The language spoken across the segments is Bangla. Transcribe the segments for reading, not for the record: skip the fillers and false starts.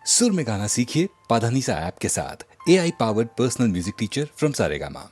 सुर में गाना सीखिए पाधानीसा ऐप के साथ। AI powered personal music teacher from Saregama.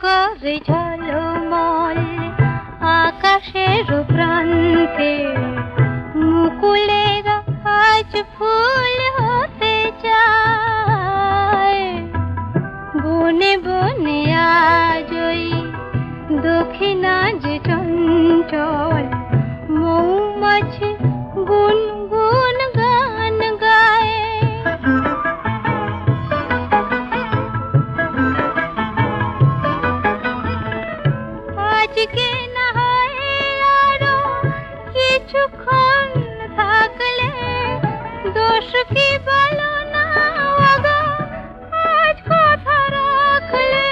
করে ঝলমল আকাশের প্রান্তে মুকুলের আজ ফুল হতে চায়। বনে বনে আজই দক্ষিণা যে চঞ্চল মৌমাছি গুনগুন গান গায়। আজকে না হয় আরো কিছুক্ষণ থাকলে দোষ কি বলো না ওগো আজ কথা রাখলে।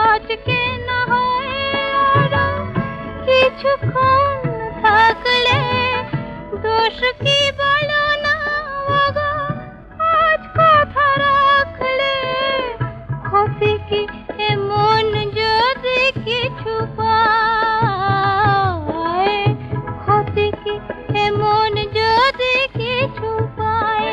আজকে না হয় আরো কিছুক্ষণ থাকলে দোষ কি বলো না ওগো আজ কথা রাখলে। ক্ষতি কি এমন যদি কিছু পায়, ক্ষতি কি এমন যদি কিছু পায়।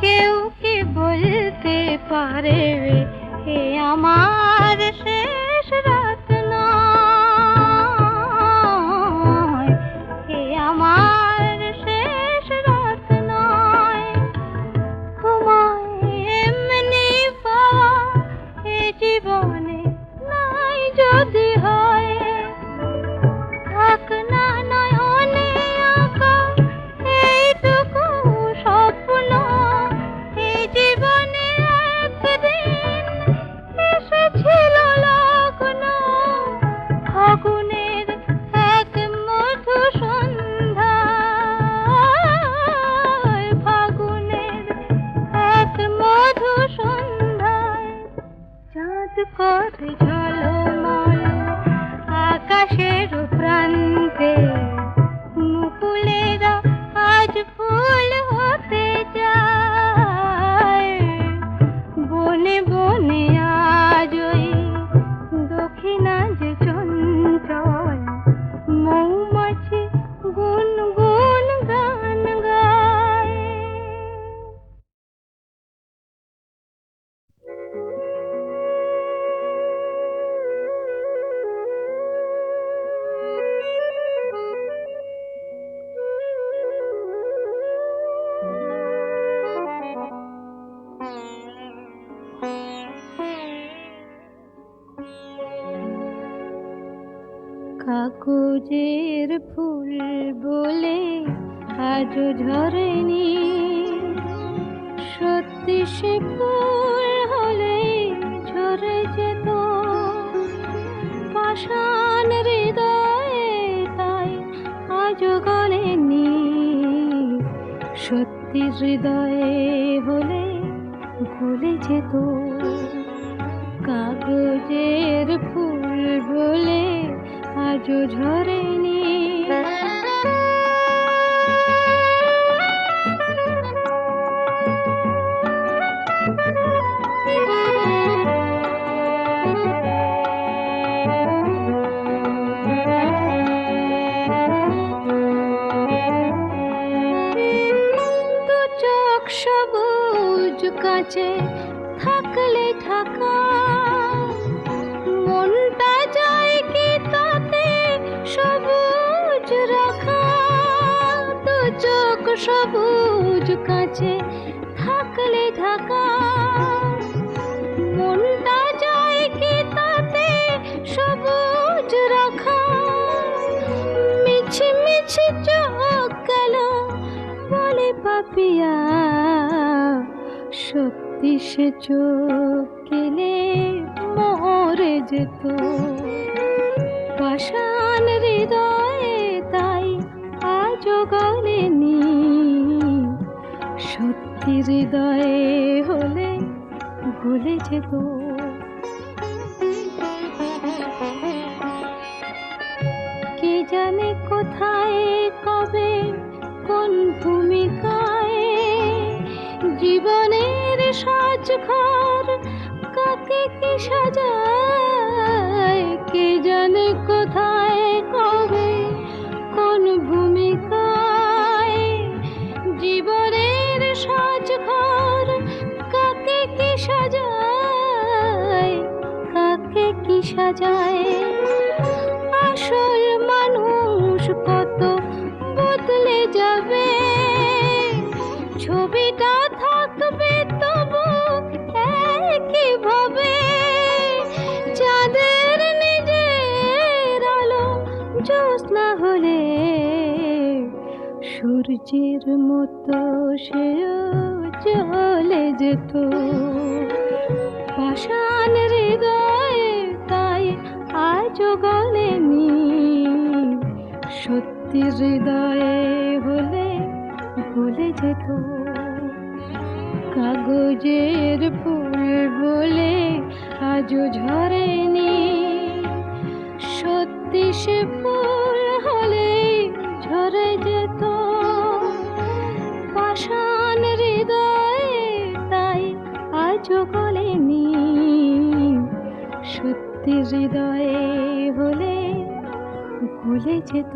কেউ কি বলতে পারে এ আমার শেষ রাত নয়, এ আমার শেষ রাত নয়। তোমায় এমনি পাওয়া এ জীবনে নাই যদি হয়। থাক না নয়নে আঁকা এইটুকু স্বপ্ন, এই জীবনে একদিন এসেছিল লগ্ন। ফাগুনের এক মধু সন্ধ্যায়, ফাগুনের এক মধু সন্ধ্যায় চাঁদ করে ঝলমল আকাশের প্রান্তে মুকুলেরা আজ ফুল হতে যায়। বনে বনে আজই দক্ষিণা যে চঞ্চল মৌমাছি গুনগুন গান গায়। কাগজের ফুল বলে আজও ঝরেনি, সত্যি সে ফুল হলে ঝরে যেত। পাষাণ হৃদয়ে তাই আজও গলেনি, সত্যি হৃদয়ে হলে গলে যেত। কাগজের ফুল বলে আজও ঝরেনি। দু চোখ সবুজ কাঁচে থাকলে ঢাকা, মনটা যায় কি তাতে সবুজ রাখা। দু চোখ সবুজ কাঁচে থাকলে ঢাকা, মনটা যায় কি তাতে সবুজ রাখা। মিছি মিছি চোখ গেল বলে পাপিয়া, সত্যি সে চোখ গেলে মরে যেত। পাষাণ হৃদয়ে হৃদয়ে হলে ভুলে যেত। কে জানে কোথায় কবে কোন ভূমিকায় জীবনের সাজঘর কাকে কি সাজায়। কে জানে কোথায় কবে কোন ভূমিকায় জীবনের সাজঘর কাকে কি সাজায়, কাকে কি সাজায়। আসল মানুষ কত বদলে যাবে, ছবিটা থাকবে তবু একই ভাবে। চাঁদের নিজের আলো জ্যোৎস্না হলে সূর্যের মতো সেও জ্বলে যেত। পাষাণ হৃদয়ে তাই আজও গলেনি, সত্যি হৃদয়ে হলে ভুলে যেত। কাগজের ফুল বলে আজও ঝরেনি, সত্যি সে ফুল হলে ঝরে যেত। পাষাণ হৃদয়ে তাই আজও গলেনি, সত্যি হৃদয়ে হলে ভুলে যেত।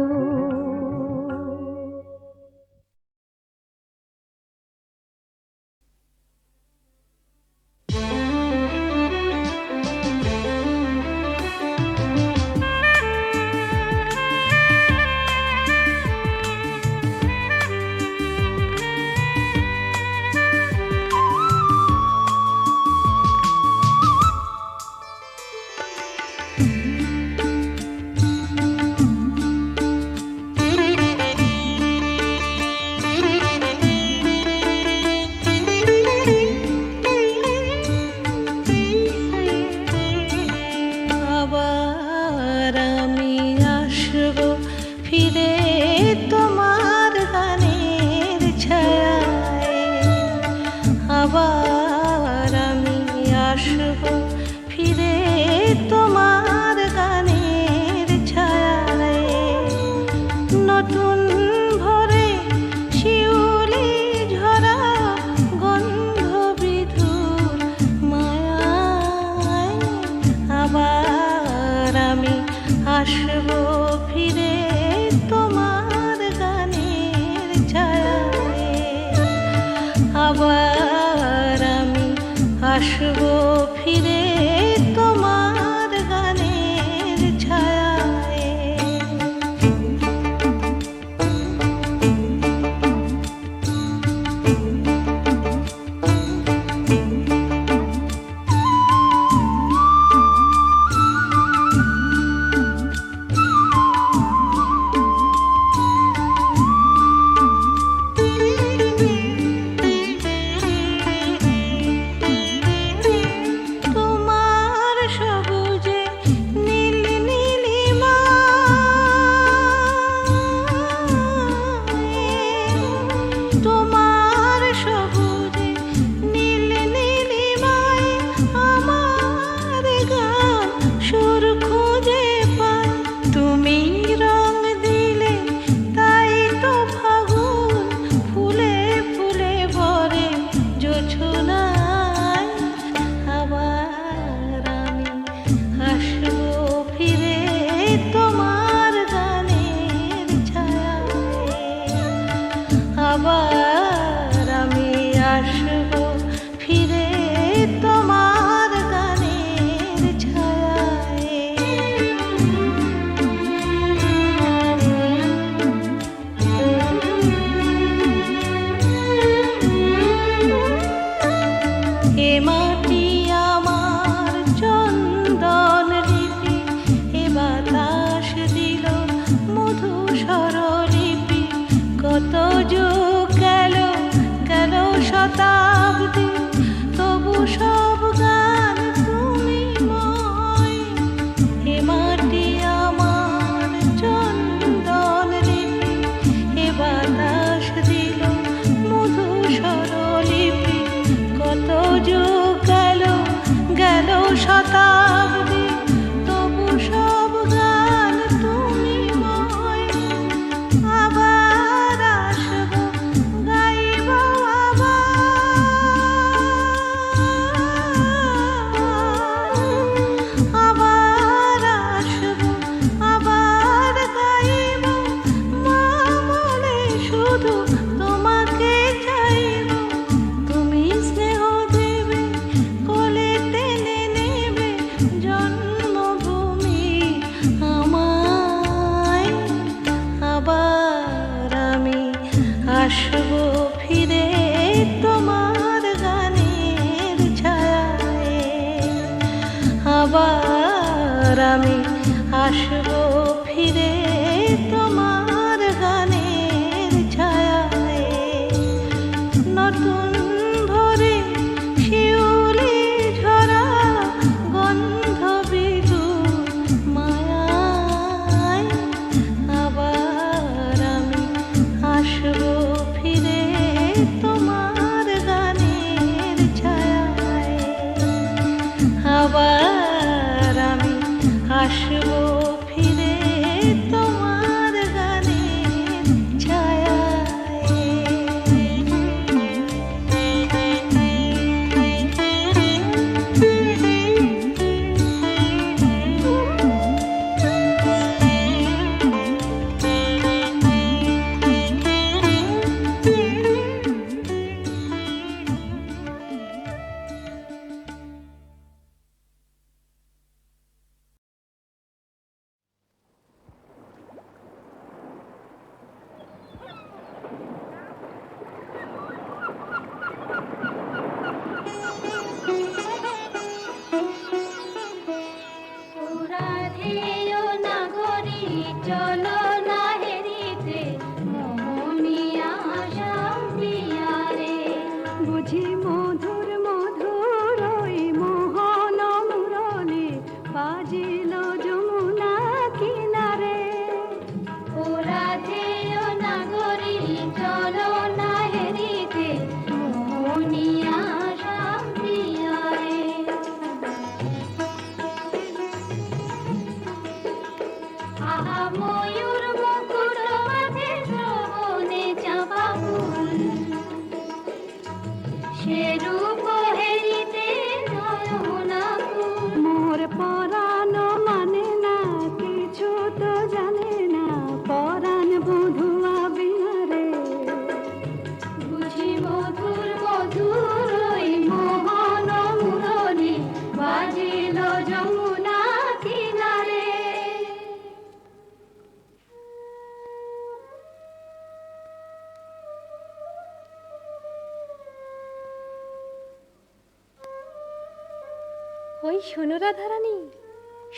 আসবো ফিরে তোমার গানের ছায়ায়, আবার আমি আসবো ফিরে তোমার গানের ছায়ায়। আবার আমি আসবো ফিরে তোমার গানের ছায়ায়। এ মাটি আমার চন্দন লিপি, এ বাতাস দিল মধু স্বরলিপি। কত যুগ গেল গেল শতাব্দী, তবু সব গান তুমি ময়। এ মাটি আমার চন্দন লিপি, এ বাতাস দিল মধু স্বরলিপি। ওই শোনো রাধারানী,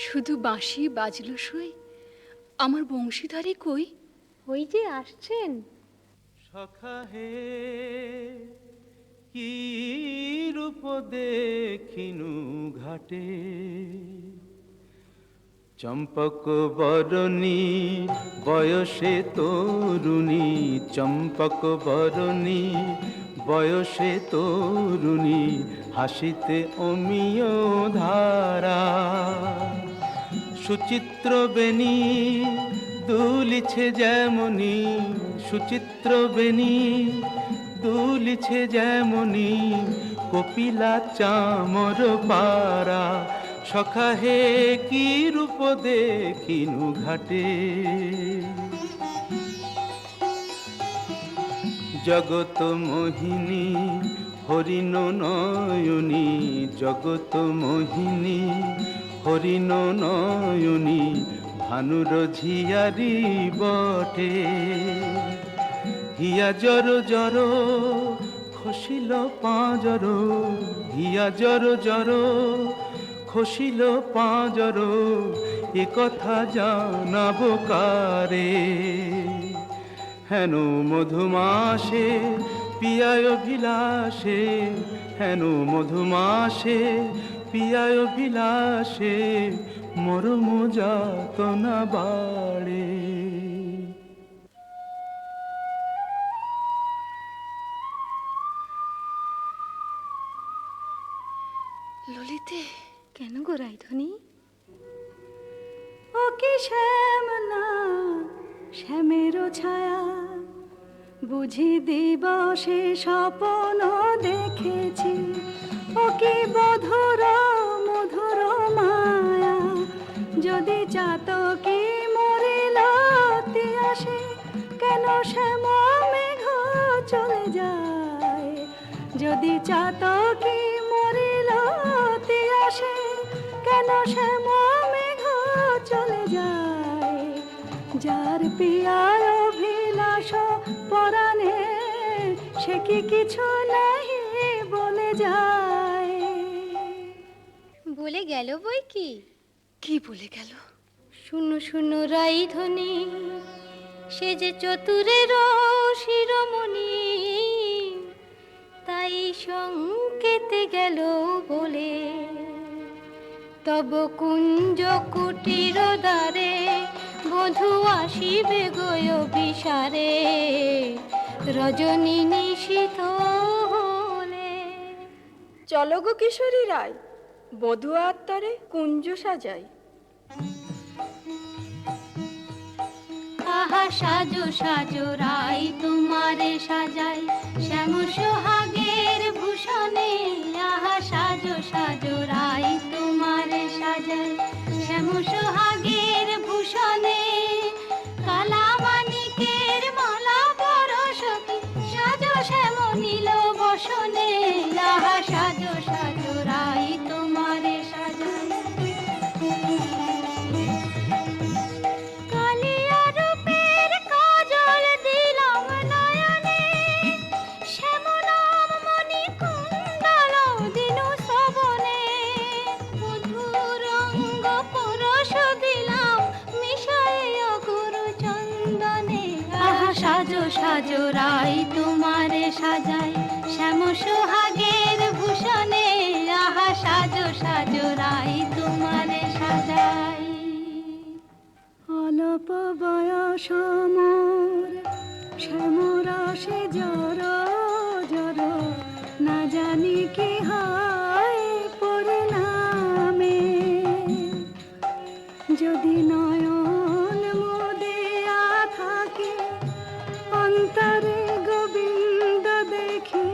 শুধু বাঁশি বাজলো সই, আমার বংশীধারী কই? ওই যে আসছেন। সখা হে কি রূপ দেখিনু ঘাটে, চম্পক বরণী বয়সে তরুণী, চম্পক বরণী বয়সে তরুণী, হাসিতে অমিয় ধারা। সুচিত্র বেণী দুলিছে যেমনি, সুচিত্র বেণী দুলিছে যেমনি, কপিলা চামর পারা। সখা হে কি রূপ দেখিনু ঘাটে, জগত মোহিনী হরিণ নয়নী, জগত মোহিনী হরিণ নয়নী, ভানুর ঝিয়ারি বটে। হিয়া জর জর খসিল পাঁজর, হিয়া জর জর খসিল পাঁজর, এ কথা জানাবো কারে। হেন মধুমাসে পিয়ায় অভিলাষে, হেন মধুমাসে পিয়ায় অভিলাষে, মরম যাতনা বাড়ে। ললিতে, কেন গো রাইধনী? ও কি শ্যাম না শ্যামের ছায়া, বুঝি দিবসে স্বপ্ন দেখেছি। ও কি মধুর মধুর মায়া, যদি চাতকি মরিল আসে, কেন শ্যাম মেঘ চলে যায়। যদি চাতকি মরিল আসে, কেন শ্যাম মেঘ চলে যায়। যার পিয়ায় অভিলাষ পরাণে, সে কি কিছু নাহি বলে যায়। বলে গেল বই কি? কি বলে গেল? শুনো শুনো রাইধনী, সে যে চতুরের শিরোমণি, তাই সংকেতে গেল বলে, তব কুঞ্জ কুটির দ্বারে বধূ আসিবে গয় বিসারে, রজনী নিশীথ হলে। চলো গো কিশোরী রায়, বধূ আত্মারে কুঞ্জ সাজাই। আহা সাজো সাজো রাই তোমারে সাজাই, শ্যাম সোহাগের ভূষণে। আহা সাজো সাজো রাই তোমারে সাজাই, শ্যাম সোহাগের ভূষণে। কালা মানিকের মালা পরশকি, সাজো শ্যাম নীল বসনে। আহা সাজো সাজো রাই তোমারে সাজাই। কালিয়া রূপের কাজল দিলাম নয়নে, শ্যাম নাম মণি কুণ্ডল দিনু শ্রবণে। মধুর অঙ্গ পরশ দিলাম মিশাইয়া গুরু চন্দনে। আহা সাজো সাজো রাই তোমারে সাজাই, শ্যাম সোহাগের ভূষণে। আহা সাজো সাজো রাই তোমারে সাজাই। অল্প বয়স মোর শ্যামরাশে জর জর, না জানি কি হয় পরিণামে। যদি নয়ন মুদিয়া থাকে, অন্তরে গোবিন্দ দেখি।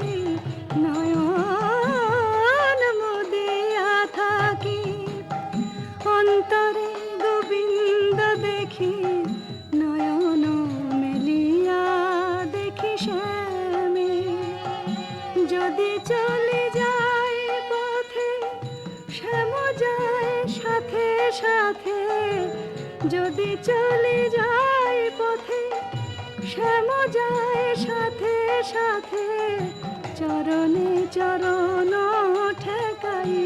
নয়ন মুদিয়া থাকি, অন্তরে গোবিন্দ দেখি। নয়ন মেলিয়া দেখি শ্যামে, যদি চলে যায় পথে, শ্যাম যায় সাথে সাথে। যদি চলে যায় পথে, শ্যাম যায় সাথে সাথে। চরণে চরণ ঠেকাই,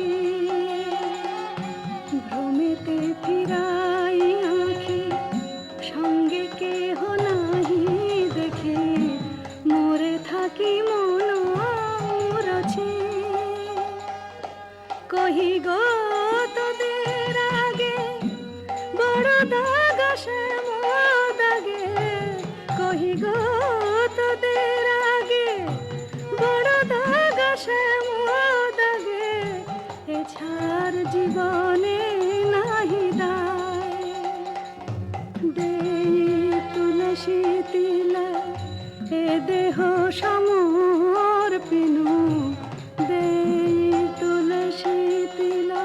কেহ নাহি দেখে মোরে থাকি মন রছে কহি গো তোদের আগে বড় দাগ সে দাগে কহি গো তোদের আগে বড় দাগ সে দাগে এছাড় জীবনে নাহি দায় দেই তুলসী তিলা এ দেহ সমর পিনু দেই তুলসী তিলা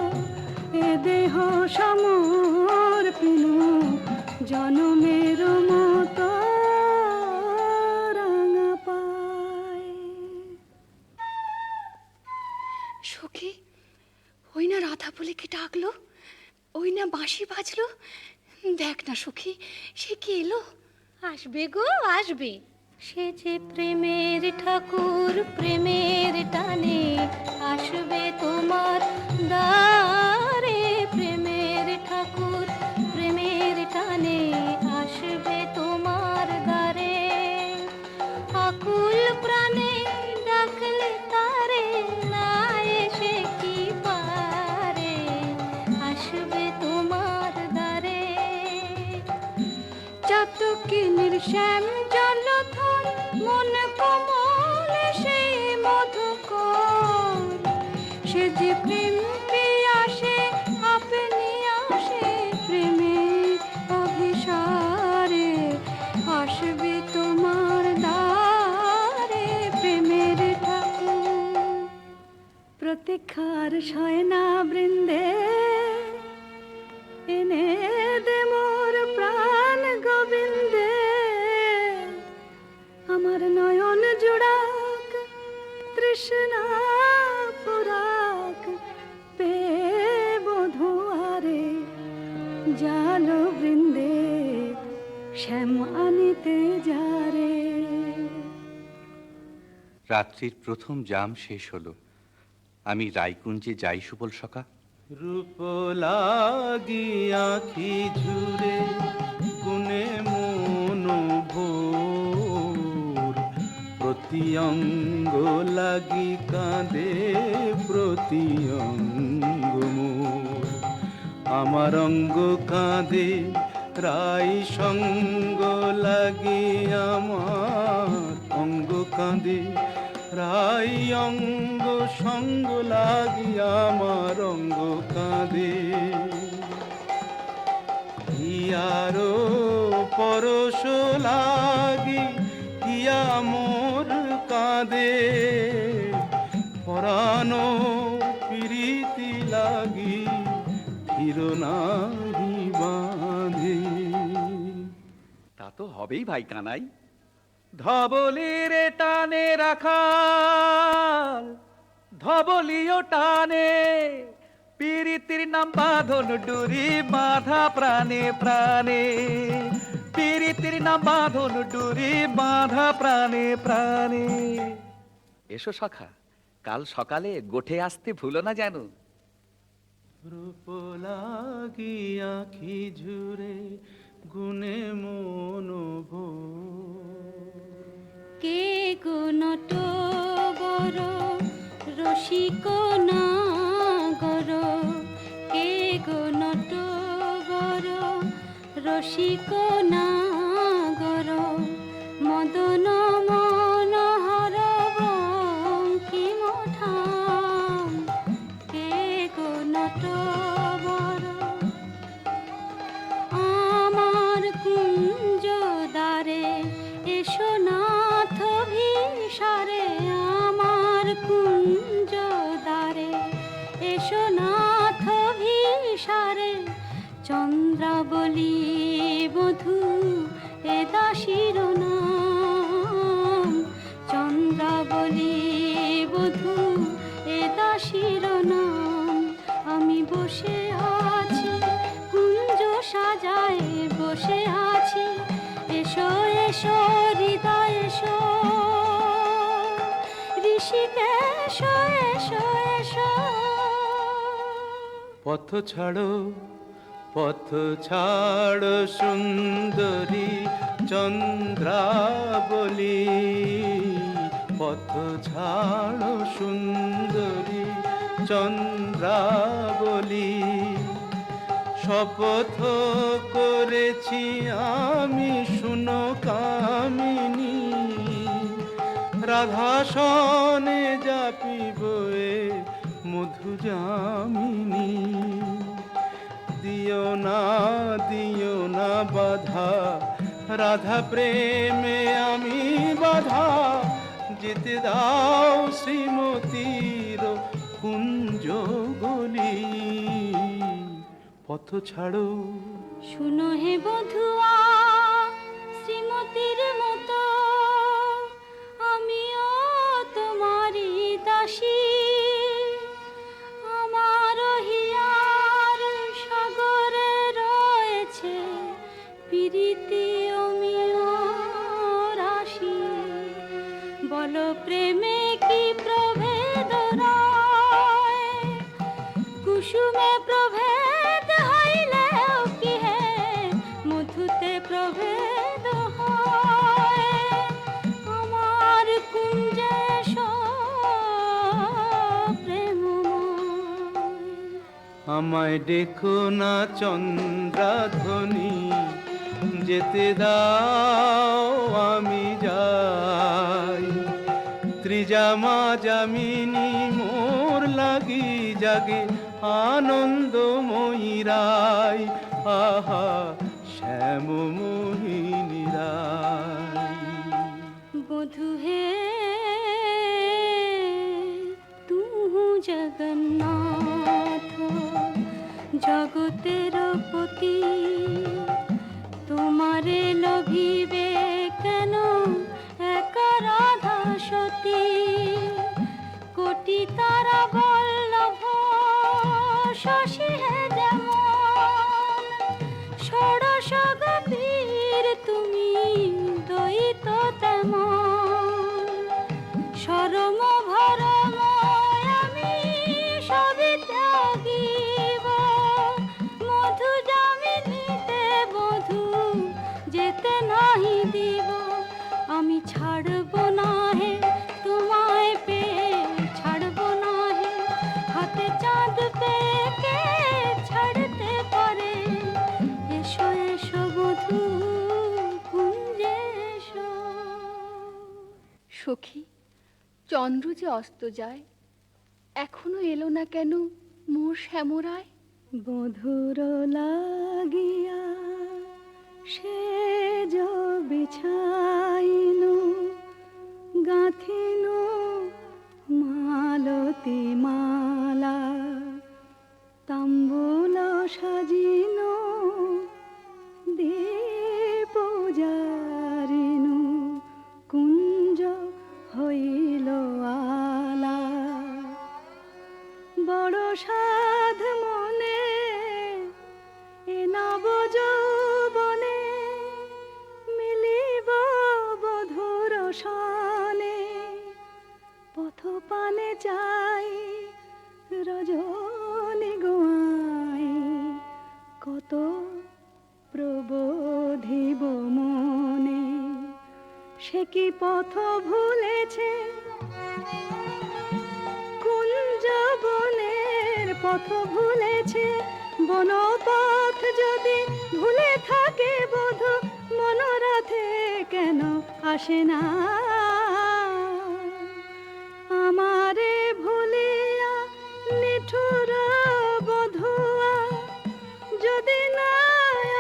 এ দেহ সমর পিনু জনমের মতো রাঙা পায়। সখী, ওই না রাধা বলে কি ডাকলো, ওই না বাঁশি বাজলো, দেখ না সখী সে কি এলো। আসবে গো আসবে, সে যে প্রেমের ঠাকুর প্রেমের টানে আসবে তোমার দ্বারে, প্রেমের ঠাকুর প্রেমের টানে আসবে তোমার দ্বারে, আকুল প্রাণে ডাকলে তারে না এসে কি পারে, আসবে তোমার দ্বারে। চাতকিনীর শ্যাম জলধর মন কমল সেই মধুকর, সে যে প্রেম পিয়াসে আপনি আসে প্রেমের অভিসারে, আসবে তোমার দ্বারে প্রেমের ঠাকুর। প্রতীক্ষার শয়না বৃন্দে এনে দে মোর প্রাণ গোবিন্দে, আমার নয়ন জোড়াক তৃষ্ণা পুরাক পে বধুয়ারে, জাল বৃন্দে শ্যাম আনিতে যারে। রাত্রির প্রথম জাম শেষ হলো, আমি রায়কুঞ্জে যাই সুবল সখা। রূপ লাগি আখি ঝুরে গুনে মন ভোর, প্রতি অঙ্গ লাগি কাঁদে প্রতি অঙ্গ মোর, আমার অঙ্গ কাঁদে রাই সঙ্গ লাগি, আমার অঙ্গ কাঁদে রাই অঙ্গ সঙ্গ লাগি, আমার অঙ্গ কাঁদে। হিয়ারো পরশ লাগি হিয়া মোর কাঁদে, পরানো প্রীতি লাগি ধীর নাহি বাঁধে। তা তো হবেই ভাই কানাই। ধবলির টানে রাখাল ধবলিও টানে, পীরিতির নাম বাঁধন ডুরি বাঁধা প্রাণে প্রাণে, পীরিতির নাম বাঁধন ডুরি বাঁধা প্রাণে প্রাণে। এসো সখা, কাল সকালে গোঠে আসতে ভুলো না যেন। রূপ লাগি আখি ঝুরে গুনে মন ভোর, কে গো নটবর রসিক নাগর, কে গো নটবর রসিক নাগর, মদন মনোহর বঙ্কিম ঠাম, কে গো নটবর আমার কুঞ্জ দ্বারে এসো নাথ ভিসারে, আমার কুঞ্জ দ্বারে এসো নাথ ভিসারে, চন্দ্রাবলী বধূ এ দাসীর নাম, চন্দ্রাবলী বধূ এ দাসীর নাম। আমি বসে আছি কুঞ্জ সাজায় বসে আছি, এসো এসো হৃদয় এসো, ঋষিকেশ এসো এসো। পথ ছাড়ো পথ ছাড় সুন্দরী চন্দ্রাবলী, পথ ছাড় সুন্দরী চন্দ্রাবলী। শপথ করেছি আমি শুনো কামিনী, রাধা সনে যাপিব এ মধু যামিনী। দিও না বাধা, রাধা প্রেমে আমি বাধা, যেতে দাও শ্রীমতীর কুঞ্জ গলি। পথ ছাড়ো শুনো হে বধুয়া শ্রীমতীর মতো, আমিও তোমারই দাসী। আমার হিয়ার সাগরে রয়েছে প্রীতি অমিয় রাশি। বলো প্রেমে কি প্রভেদ রয়, কুসুমে প্রভেদ হইলেও কি হে মধুতে প্রভেদ হয়। আমার কুঞ্জে প্রেমময়। আমায় দেখো না চন্দ্রাধ্বনি, যেতে দাও আমি যাই। ত্রিজামা যামিনী মোর লাগি জাগে আনন্দময়ী রায়, আহা শ্যাম মোহিনী রায়। বধু হে তুহু জগন্নাথ জগতের পতি, তোমারে লোভিবে কেন একা রাধা সতী। কোটি তারা বল্লভ শশী হে যেমন, ষোড়শ গভীর তুমি দ্বৈত তেমন। সরম ভরম আমি সবই ত্যাগিব, মধু যামিনীতে বধূ যেতে নাহি দিব। আমি ছাড়ব না হে তোমায় পেয়ে, ছাড়ব না হে হাতে চাঁদ পেয়ে কে ছাড়তে পারে। এসো এসো বধূ কুঞ্জে এসো। সখী, চন্দ্র যে অস্ত যায়, এখনো এলো না কেন মোর শ্যামরায়? বধুর লাগিয়া সে বিছাইনু, গাঁথিনু মালতী মালা, তাম্বুল সাজিনু দীপ জারিনু, কুঞ্জ হইল আলা। বড় সাধ মনে এ নব যৌবনে, মিলিব বধুর সনে। পথ পানে চাই রজনী গোয়াই, কত প্রবোধিব মনে। সে কি পথ ভুলেছে কুঞ্জ বনের পথ ভুলেছে। বনপথ যদি ভুলে থাকে বধূ, মনোরথে কেন আসে না? আমারে ভুলিয়া নিঠুর বধুয়া, যদি না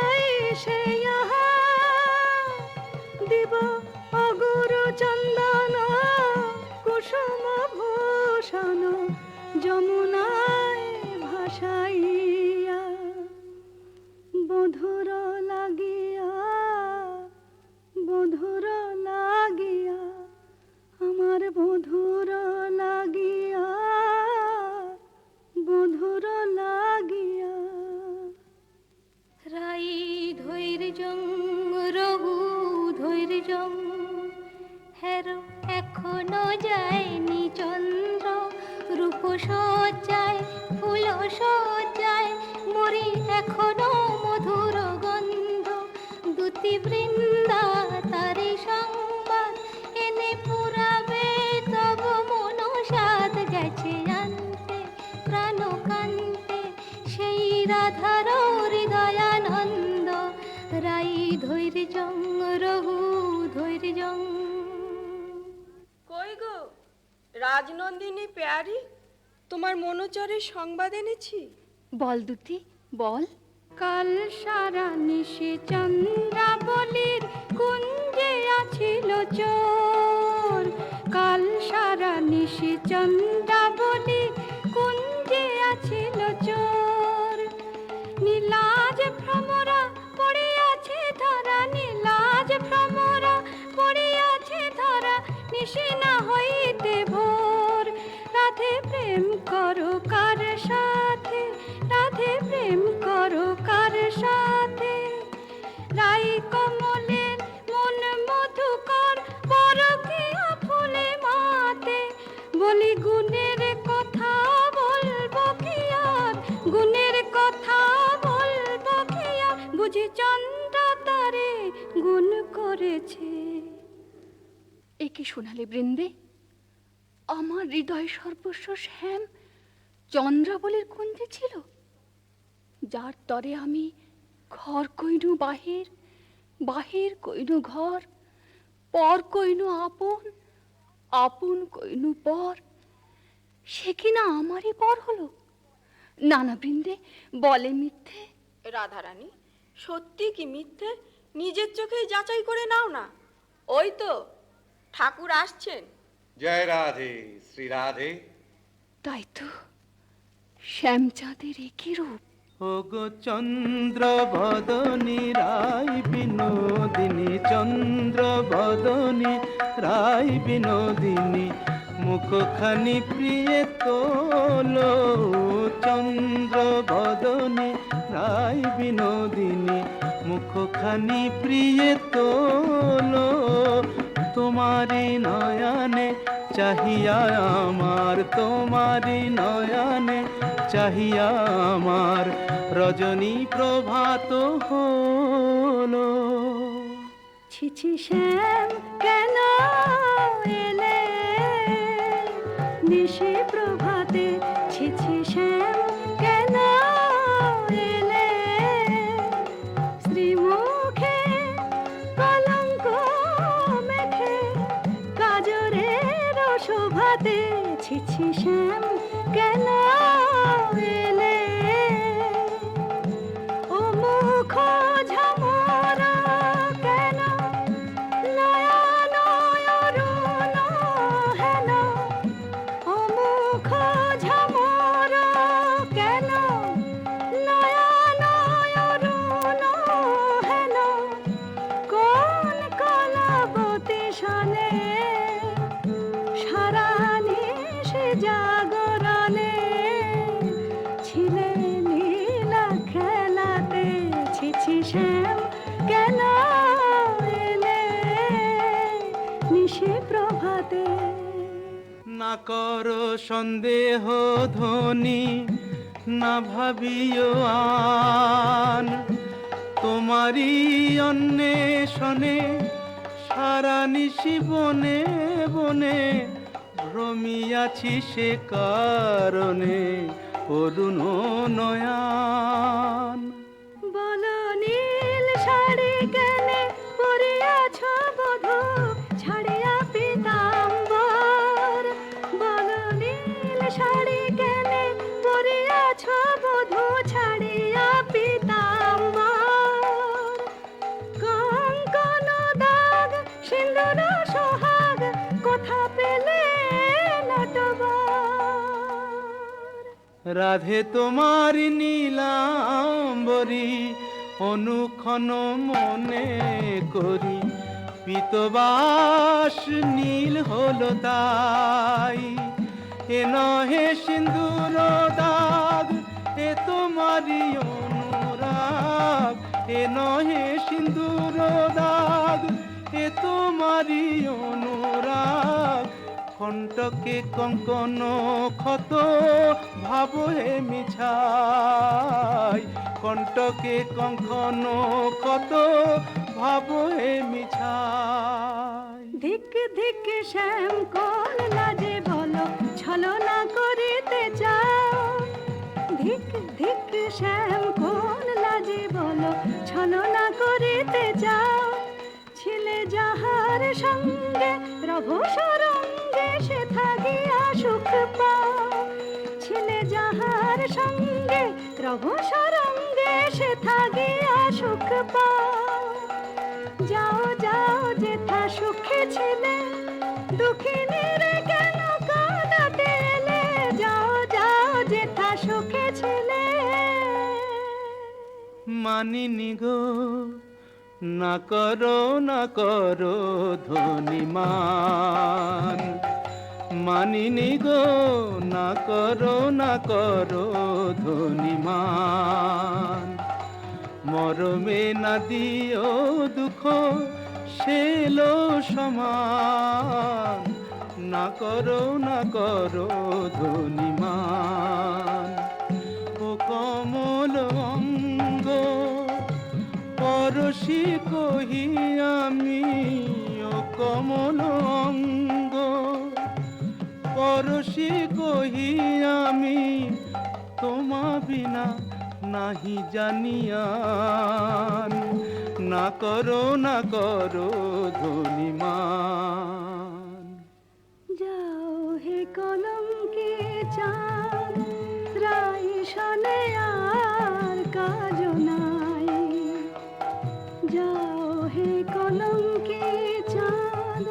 আইসে ইহা, দিব অগুরু চন্দন কুসুম ভূষণ যমুনায় ভাসাইয়া। বধুর লাগিয়া, বধুর লাগিয়া, আমার বধুর লাগিয়া, বধুর লাগিয়া। রাই ধৈর্যং রঘু ধৈর্যং, হেরো এখনো যায়নি চন্দ্র। রূপ সজ্জায় ফুল সজ্জায় পরি এখনো মধুর গন্ধ, দুতি বৃন্দা তারি সংবাদ এনে পুরাবে তব মনসাদ গেছে আনতে প্রাণ কান্তে সেই রাধার হৃদয়ানন্দ। রাই ধৈর্যং রঘু ধৈর্যং। কই গো রাজনন্দিনী পেয়ারি, তোমার মনোচরের সংবাদ এনেছি। বল দুতি বল। কাল সারা নিশে চন্দ্রাবলীর কুঞ্জে আছিল চোর, কাল সারা নিশে চন্দ্রাবলীর কুঞ্জে আছিল চোর। নীলাজ ভ্রমরা পড়িয়াছে ধরা, নীলাজ ভ্রমরা পড়িয়াছে ধরা, নিশে না হইতে ভোর। রাধে প্রেম করো কার সাথে, রাধে প্রেম করো কার সাথে। রাই কমলের মন মধুকর, পরকীয়া ফুলে মাতে। বলি গুণের কথা বলবো কি আর, গুণের কথা বলবো কি আর, বুঝি চন্দ্র তারে গুণ করেছে। এ কি শোনালে বৃন্দে? আমার হৃদয় সর্বস্ব শ্যাম চন্দ্রাবলীর কুঞ্জে ছিল, যার তরে আমি ঘর কইনু বাহির, বাহির কইনু ঘর, পর কইনু আপন, আপন কইনু পর। সে কিনা আমারই পর হলো? না না বৃন্দে, বলে মিথ্যে। রাধারানী, সত্যি কি মিথ্যে নিজের চোখেই যাচাই করে নাও না। ওই তো ঠাকুর আসছেন। জয় রাধে শ্রী রাধে। তাই তো, শ্যামচাঁদের একই রূপ। ওগো চন্দ্র বদনী রায় বিনোদিনী, চন্দ্র বদনী রায় বিনোদিনী, মুখখানি প্রিয়ে তোলো। চন্দ্র বদনী রায় বিনোদিনী, মুখখানি প্রিয়ে তোলো। তোমারি নয়নে চাহিয়া আমার, তোমারি নয়নে চাহিয়া আমার, রজনী প্রভাত হলো। ছিছি শ্যাম কেন এলে নিশি প্রভাতে, ছিছি শ্যাম কেন এলে শ্রীমুখে কলঙ্ক মেখে কাজরের শোভাতে। ছিছি শ্যাম কেন এলে ও মুখ ঝামরা কেন, নয়ন অরুণ হেন। ও মুখ ঝামরা কেন, নয়ন অরুণ হেন। কোন কলাবতী সনে সারা নিশে জাগরণে ছিলে নীলা খেলাতে। ছিছি শ্যাম কেন এলে নিশে প্রভাতে। না করো সন্দেহ ধ্বনি, না ভাবিও আন, তোমারই অন্বেষণে সারা নিশি বনে বনে ভ্রমিয়াছি, সে কারণে অরুণ নয়ান। বলো নীল শাড়ি কেনে পরিয়াছ বধূ, ছাড়িয়া পীতাম্বর। বলো নীল শাড়ি কেনে পরিয়াছ বধূ, ছাড়িয়া পীতাম্বর। কঙ্কন দাগ সিন্দুর সোহাগ কোথা পেলে নটবর। রাধে তোমার নীলাম্বরী অনুক্ষণ মনে করি, পীতবাস নীল হলো তাই। এ নহে সিন্দুর দাগ, এ তোমারি অনুরাগ। এ নহে সিন্দুর দাগ, এ তোমারি অনুরাগ। কণ্টকে কঙ্কন ক্ষত ভাব হে মিছাই, কণ্টকে কঙ্কন ক্ষত ভাব হে মিছাই। ধিক ধিক শ্যাম কোন লাজে বলো ছলনা করিতে চাও, ধিক ধিক শ্যাম কোন লাজে বলো ছলনা করিতে চাও, ছিলে যাহার সঙ্গে রভ সরঙ্গে সে থাকিয়া সুখ পাও, ছিলে যাহার সঙ্গে রভ সরঙ্গে সে থাকিয়া সুখ পাও। যাও যাও যেথা সুখে ছিলে দুঃখিনীর কেন কাঁদাতে এলে, যাও যাও যেথা সুখে ছিলে। মানিনি গো না করো ধনিমান, মানিনি গো না করো ধনিমান। মরমে না দিও দুঃখ সেলো সমান, না করো ধনিমান। ও কমল অঙ্গ পরশি কহি আমি, ও কমল অঙ্গ পরশি কহি আমি, তোমা বিনা নাহি জানিয়ান, না করো ধনিমান। যাও হে কলঙ্কে চাঁদ রাই শনে আর কাজ নাই, যাও হে কলঙ্কে চাঁদ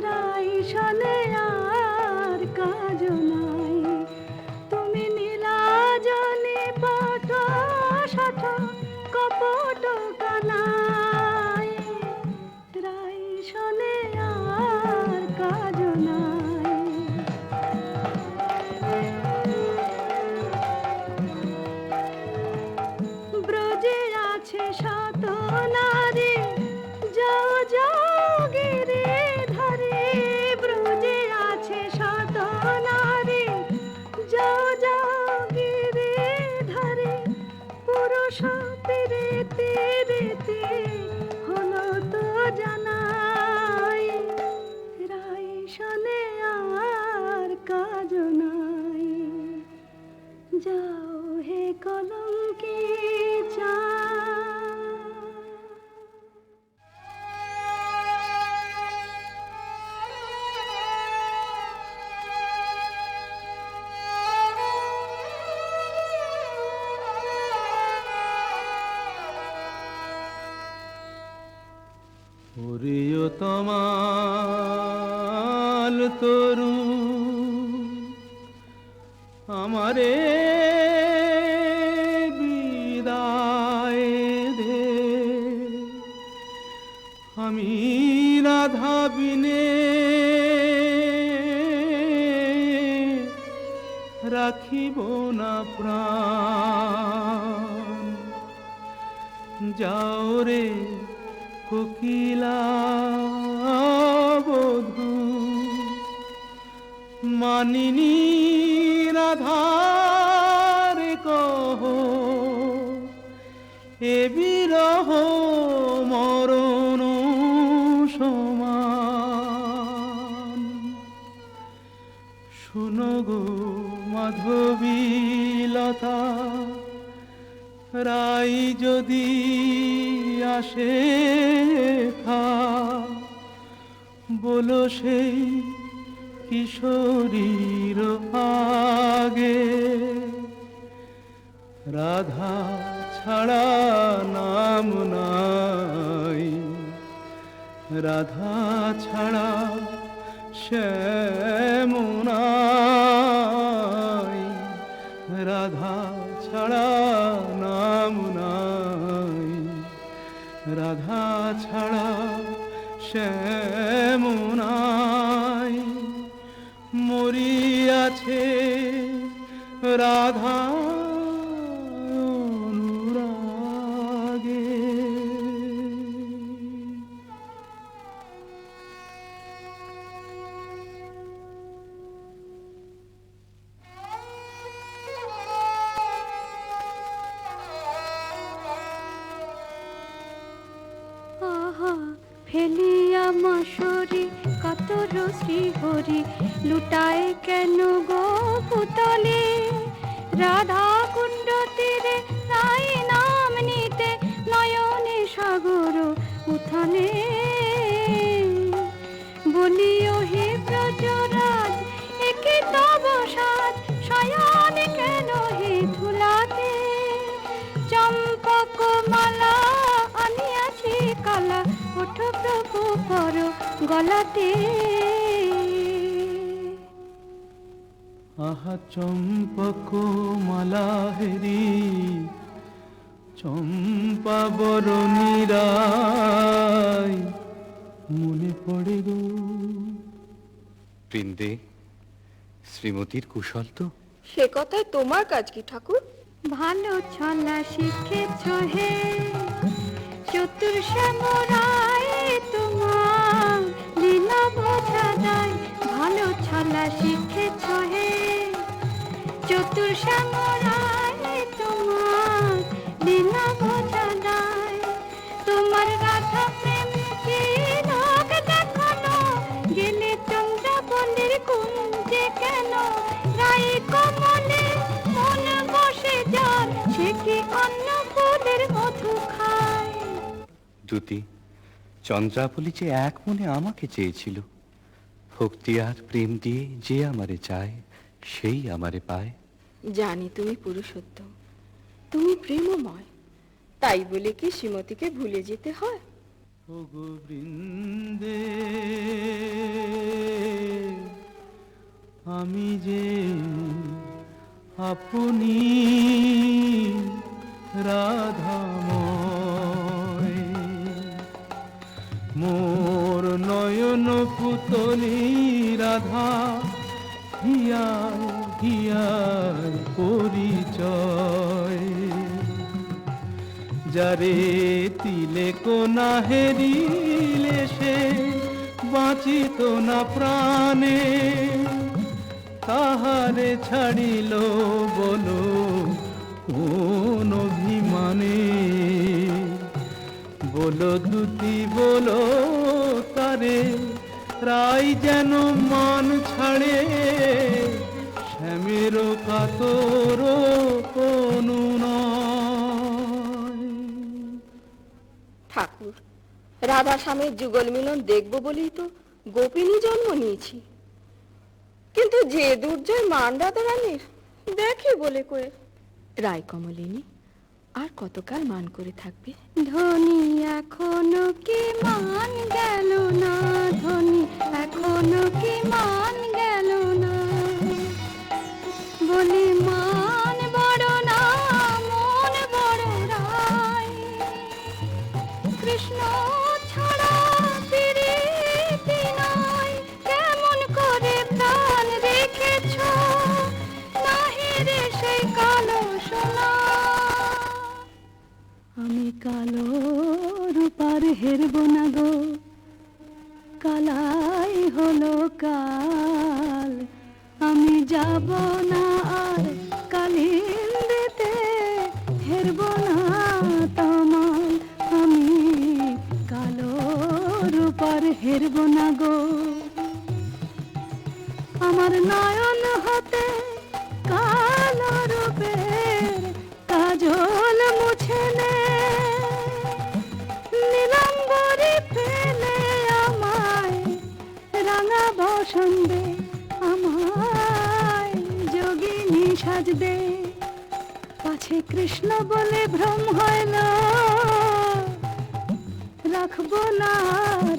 রাই শনে আর কাজ নাই। তুমি নীলাজনে পট শঠ কপট কানাই, রাই শনে আর কাজ নাই। ব্রজে আছে শত নারী যাও যাও গিরি ধরে, ব্রজে আছে শত নারী যাও যাও গিরি ধরে, পুরুষ পেরেতে রেতে হলো তো জানাই, রাই শনে আর কাজ নাই। যাও হে কলঙ্কে চাঁদ। ওরিও তমাল তরু আমারে বিদায় দে, আমি রাধা বিনে রাখিব না প্রাণ। যাও রে কোকিলা বধূ, মানিনী রাধার কহ, এ বিরহ মরণ সমান। শুনো গো মাধবী লতা, রাই যদি আসে খা, বলো সেই কিশোরীর আগে, রাধা ছাড়া নাম নাই, রাধা ছাড়া শ্যাম নাই, রাধা ছাড়া নাম নাই, রাধা ছাড়া শ্যাম নাই। মরিয়াছে রাধা অনুরাগে। আমার শরীর কত শ্রী হরি লুটায় কেন গো পুতলে রাধা কুণ্ড তীরে রাই নাম নিতে নয়নে সাগর উথালে বলিও হে ব্রজরাজ একে তব সাজ শয়নে কেন হে ধুলাতে চম্পক মালা আনিয়াছি কালা ওঠ প্রভু পর গলাতে আহা চম্পক মালা হেরি চম্পা বরণী রায় মনে পড়ে গো। বৃন্দে, শ্রীমতীর কুশল তো? সে কথায় তোমার কাজ কি ঠাকুর? ভালো ছলা শিখেছ হে চতুর শ্যামরায় তোমার লীলা বোঝা যায় ভালো ছলা শিখেছ হে চতুর শ্যামরায় তোমার লীলা বোঝা যায় তোমার রাধা প্রেম কি লোক দেখানো গেলে চন্দ্রাবলীর কুঞ্জে কেন রাই কমলে মন বসে যার সে কি অন্য ফুলের মধু খায়। দ্যুতি, চন্দ্রাবলী যে এক মনে আমাকে চেয়েছিল। ভক্তি আর প্রেম দিয়ে যে আমারে চায় সেই আমারে পায়। জানি তুমি পুরুষোত্তম, তুমি প্রেমময়, তাই বলে কি শ্রীমতীকে ভুলে যেতে হয়? ও গো বৃন্দে আমি যে আপনি রাধাময় মোর নয়ন পুতলি রাধা হিয়ার হিয়ার পরিচয় যারে তিলে কোনা হেরিলে সে বাঁচিত না প্রাণে তাহারে ছাড়িল বলো কোন অভিমানে বলো দ্যুতি বলো তারে রাই যেন মান ছাড়ে শ্যামের কাতর কোনো নয়। ঠাকুর, রাধা স্বামীর যুগল মিলন দেখবো বলেই তো গোপিনী জন্ম নিয়েছি, কিন্তু যে দুর্জয় মান রাধা রানীর দেখে বলে করে রায় কমলিনী আর কতকাল মান করে থাকবে? ধনী এখনো কি মান গেল না ধনী এখনো কি মান গেল না বলি মান বড় না মন বড় রায় কৃষ্ণ ছাড়া প্রীতি নাই কেমন করে প্রাণ রেখেছ নাহি রে সেই কালো সোনা আমি কালো রূপার হেরব না গো কালাই হলো কাল আমি যাব না আর কালিন্দিতে হেরব না তমাল আমি কালো রূপার হেরব না গো আমার নয়ন হতে কালো রূপের কাজল মুছে নে নীলাম্বরী ফেলে আমায় রাঙা বসন্দে আমায় যোগিনী সাজবে পাছে কৃষ্ণ বলে ভ্রম হইল রাখবো না আর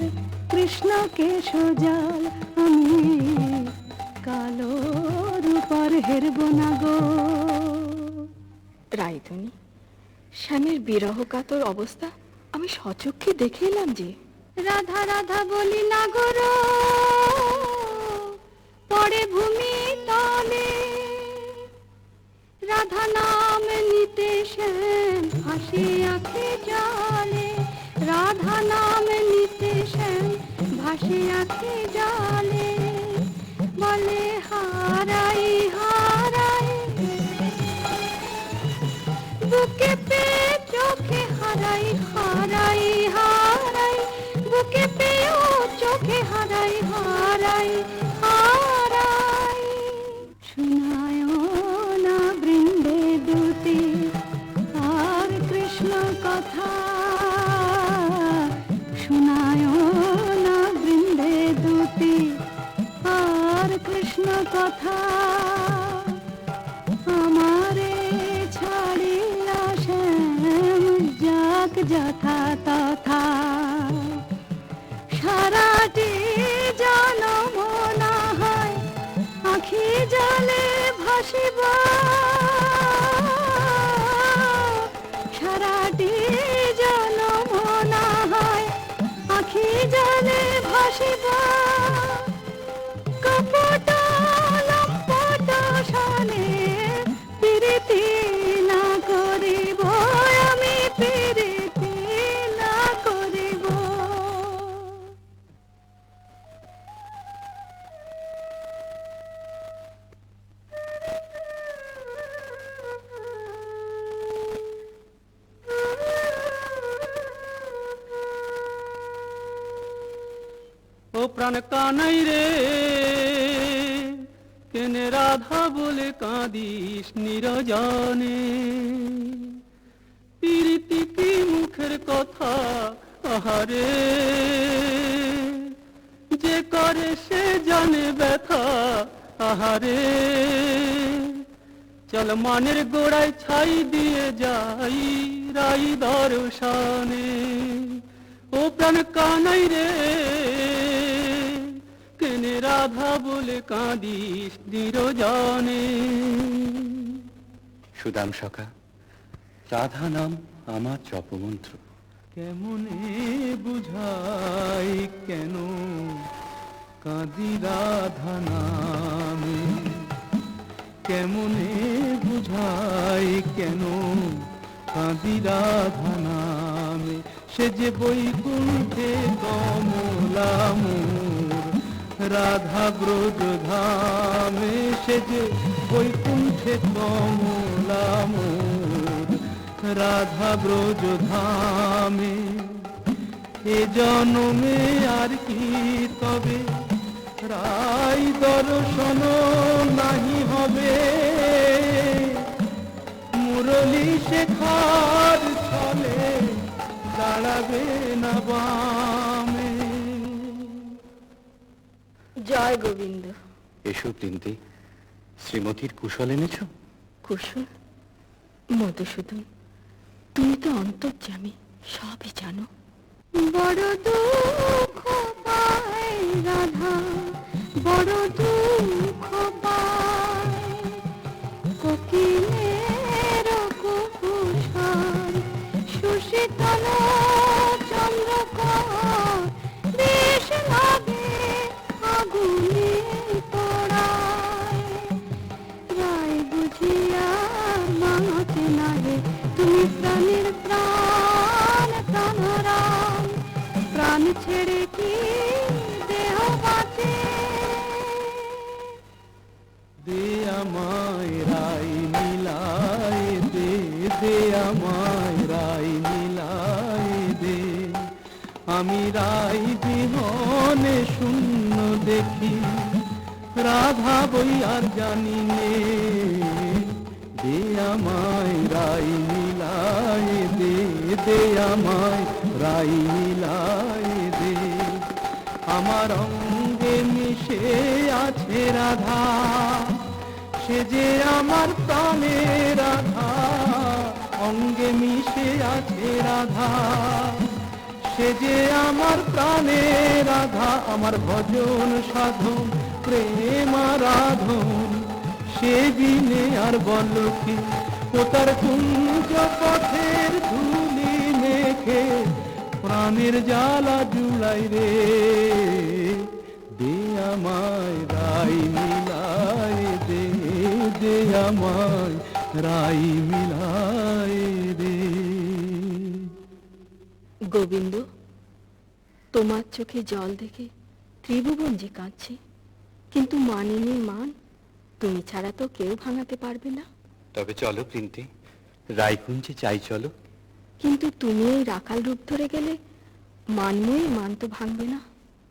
কৃষ্ণকে সোজাল আমি কালো রূপার হেরব না গো। রায়ধনী, স্বামীর বিরহ কাতর অবস্থা আমি সচক্ষে দেখে এলাম যে। রাধা রাধা বলি না গো পড়ে ভূমি তলে রাধা নাম নিতে শ্যাম ভাসে আঁখে জলে রাধা নাম নিতে শ্যাম ভাসে আঁখে জলে বলে হারাই হারাই বুকে পে চোখে হারাই হারাই হারাই বুকে পেও আখি জলে ভাসিব সারাটি জনম না হয় আখি জলে ভাসিব কপট লম্পট সনে প্রীতি না করিব আমি প্রীতি না করিব। ও প্রাণ কানাই রে, কেনে রাধা বলে কাঁদিস নিরজনে? প্রীতি কি মুখের কথা আহারে, যে করে সে জানে ব্যথা আহারে। চল মানের গোড়ায় ছাই দিয়ে যাই রাই দর্শনে। ও প্রাণ কানাই রে, কেনে রাধা বলে কাঁদিস নিরজনে? সুদাম সখা, রাধা নাম আমার জপমন্ত্র। কেমনে বুঝাই কেন কাঁদি রাধা নামে? কেমনে বুঝাই কেন কাঁদি রাধা নামে? সে যে বৈকুণ্ঠে কমলা মোর রাধা ব্রজ ধামে। সে যে বৈকুণ্ঠে কমলা মোর রাধা ব্রজ ধামে। এ জনমে আর কি তবে রাই দর্শন নাহি হবে? মুরলী শেখার ছলে দাঁড়াবে না বামে। জয় গোবিন্দ। এসো বৃন্দে, শ্রীমতীর কুশল এনেছ? কুশল? মধুসূদন, তুমি তো অন্তর্যামী, সবই জানো। বড় দুঃখ পায় রাধা, বড় দুঃখ পায় কোকিলের কুকুশল সুশীতল চন্দ্রকর বেশ লাগে আগুনে পোড়ায়। রায় বুঝিয়া মাতে নাহে তুমি প্রাণের প্রাণ প্রাণরাম, প্রাণ ছেড়ে কি দেহ বাঁচে? দে আমায় রাই মিলায় দে, দে আমায় রাই মিলায় দে। আমি রাই বিহনে শূন্য দেখি, রাধা বই আর জানি নে। দে আমায় রাই মিলায় দে, দে আমায় রাই মিলায় দে। আমার অঙ্গে মিশে আছে রাধা, সে যে আমার প্রাণে রাধা। অঙ্গে মিশে আছে রাধা, সে যে আমার প্রাণে রাধা। আমার ভজন সাধন প্রেম আরাধন, সে বিনে আর বল কি? ও তার কুঞ্জ পথের ধুলি মেখে প্রাণের জ্বালা জুড়াই রে। দে আমায় রাই মিলায় দে, দে আমায় রাই মিলায় দে। গোবিন্দ, তোমার চোখে জল দেখে ত্রিভুবন যে কাঁদছে, কিন্তু মানিনীর মান তুমি ছাড়া তো কেউ ভাঙাতে পারবে না। তবে চলো বৃন্দে, রায়কুঞ্জে চাই চলো। কিন্তু তুমি এই রাখাল রূপ ধরে গেলে মানময়ী মান তো ভাঙবে না।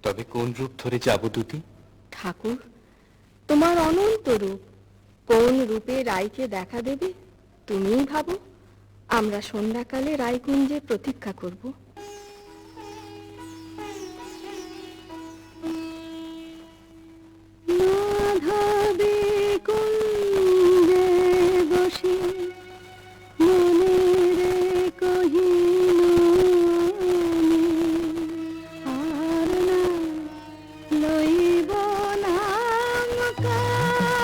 তবে কোন রূপ ধরে যাব দুটি? ঠাকুর, তোমার অনন্ত রূপ, কোন রূপে রায়কে দেখা দেবে তুমিই ভাবো। আমরা সন্ধ্যাকালে রায়কুঞ্জে প্রতীক্ষা করব। মাধবী কুঞ্জে বসে মনেরে কহিনু আমি, আর না লইব নাম কার।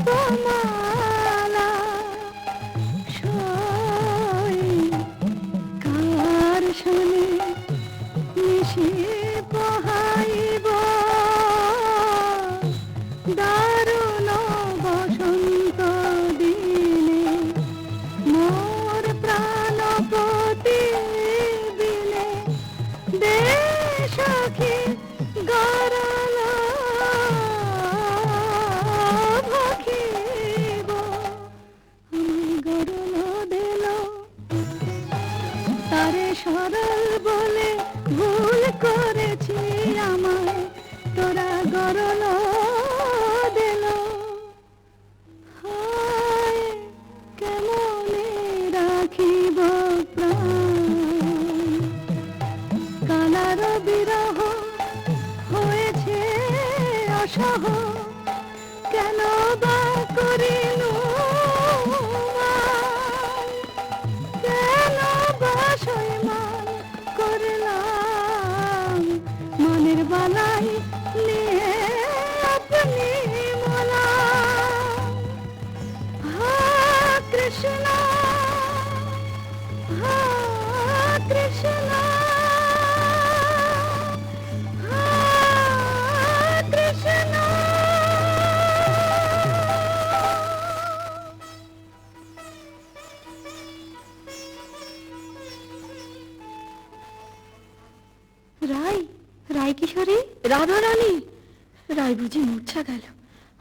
জপমালা সই কার শুনে নিশি পোহাইব দারুণ বসন্ত দিনে মোর প্রাণপতি বিনে দেশাখী গরল ভখিব আমায় গরল দিল তারে সরল বলে ভুল করেছি আমায় তোরা গরল দিল হায় কেমনে রাখিব প্রাণ কালার বিরহ হয়েছে অসহ কেন বা করিল কেন বা সইমান করলাম মনের বালাই নিয়ে আপনি মোলা হা কৃষ্ণ হা কৃষ্ণ হা কৃষ্ণ রায় রায় কিশোরী রাধা রানী রায় বুঝি মূর্ছা গেল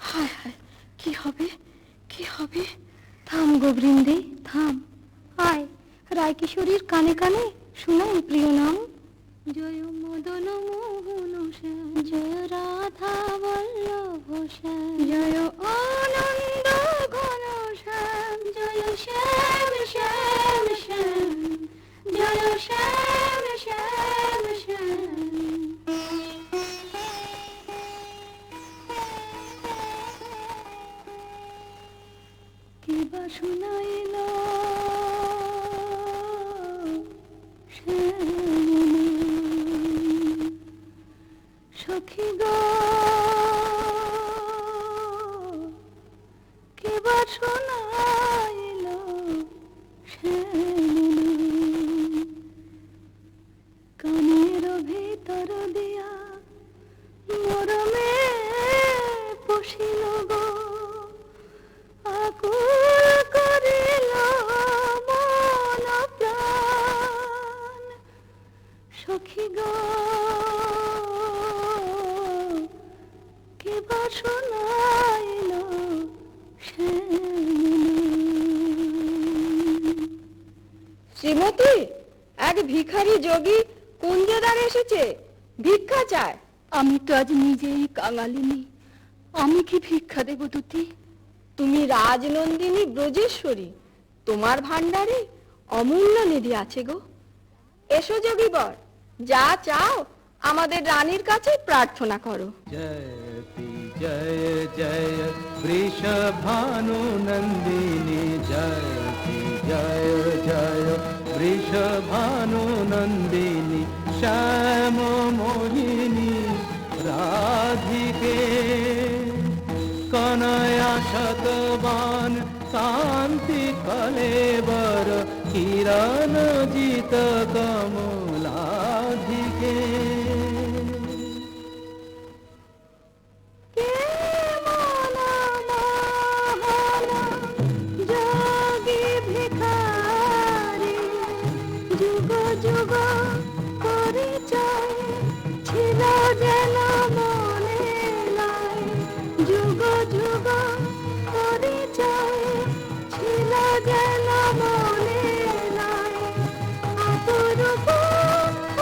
হায় হায় কি হবে কি হবে থাম গো বৃন্দে থাম আয় রায় কিশোরীর কানে কানে শোনাই প্রিয় নাম জয় মদন মোহন শ্যাম জয় রাধা বল্লভ শ্যাম জয় আনন্দ ঘন শ্যাম জয় শ্যাম শ্যাম শ্যাম জয় শ্যাম শ্যাম শ্যাম কিবা শুনাইল সখী গো কিবা শুনাইল কানের ভিতর দিয়া মরমে পশিল গো আকুল করিল মন প্রাণ সখী গো কিবা শোনাইল শ্রীমতী এক ভিখারি যোগী কুঞ্জদার এসেছে ভিক্ষা চায় আমি তো আজ নিজেই কাঙালিনী আমি কি ভিক্ষা দেব দুটি তুমি রাজনন্দিনী ব্রজেশ্বরী তোমার ভান্ডারে অমূল্য নিধি আছে গো এসো যোগী বর যা চাও আমাদের রানীর কাছে প্রার্থনা করো जयति जय जय वृषभानु नन्दिनी जयति जय जय वृषभानु नन्दिनी श्याम मोहिनी राधिके कनया शतवान कांति कलेवर किरण जित कमलाधिके যোগী ভিখারি যুগ যুগ পরিচয় ছিল যেন মনে নাই যুগ যুগ পরিচয় ছিল যেন মনে নাই অপরূপ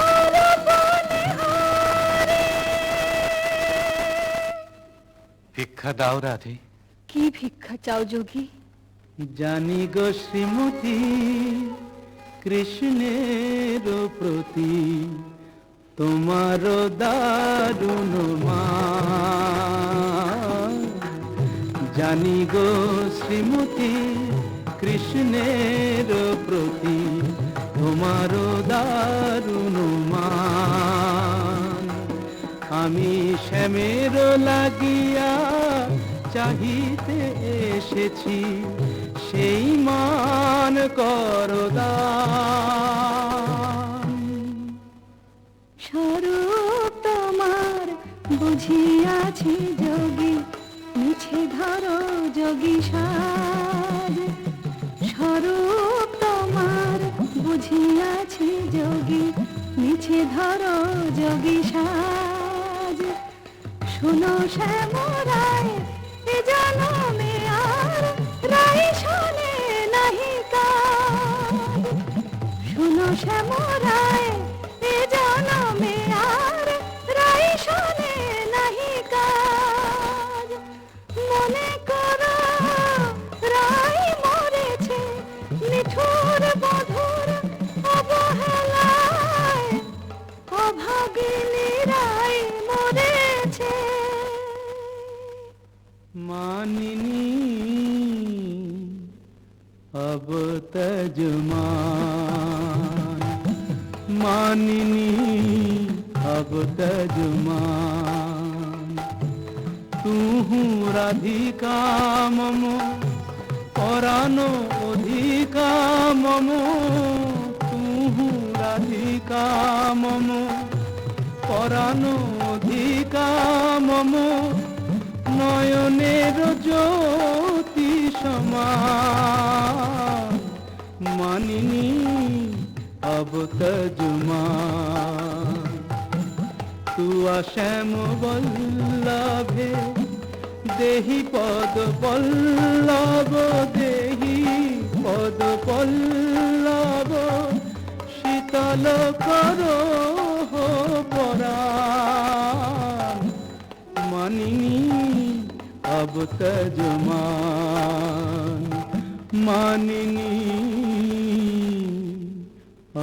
অরূপ নিহারি ভিক্ষা দাও রাধে কি ভিক্ষা চাও যোগী জানি গো শ্রীমতী কৃষ্ণের প্রতি তোমার দারুণ মান জানি গো শ্রীমতী কৃষ্ণের প্রতি তোমার দারুণ মান আমি শ্যামের লাগিয়া চাহিতে এসেছি, সেই মান করদান। স্বরূপ তোমার বুঝিয়াছি যোগী, মিছে ধরো যোগী সাজ। স্বরূপ তোমার বুঝিয়াছি যোগী, মিছে ধরো যোগী সাজ। শোনো শ্যামরায় এ জনমে আর রাই শোনে নাহি কাজ। শোনো শ্যামরায় এ জনমে আর রাই শোনে নাহি কাজ। মনে করো রাই মরেছে নিঠুর বধুর অবহেলায়, অভাগিনী রাই মরেছে। मानिनी अब तजमान, मानिनी अब तजमान। तू राधिका मम परानो अधिका मम, तू राधिका मम परानो अधिका मम। নয়নের জ্যোতি সমান, মানিনি अब तजमान। तू শ্যাম বল্লভে দেহি পদ পল্লব, দেহি পদ পল্লব। শীতল করো পরাণ, মানিনি अब तजमान, मानिनी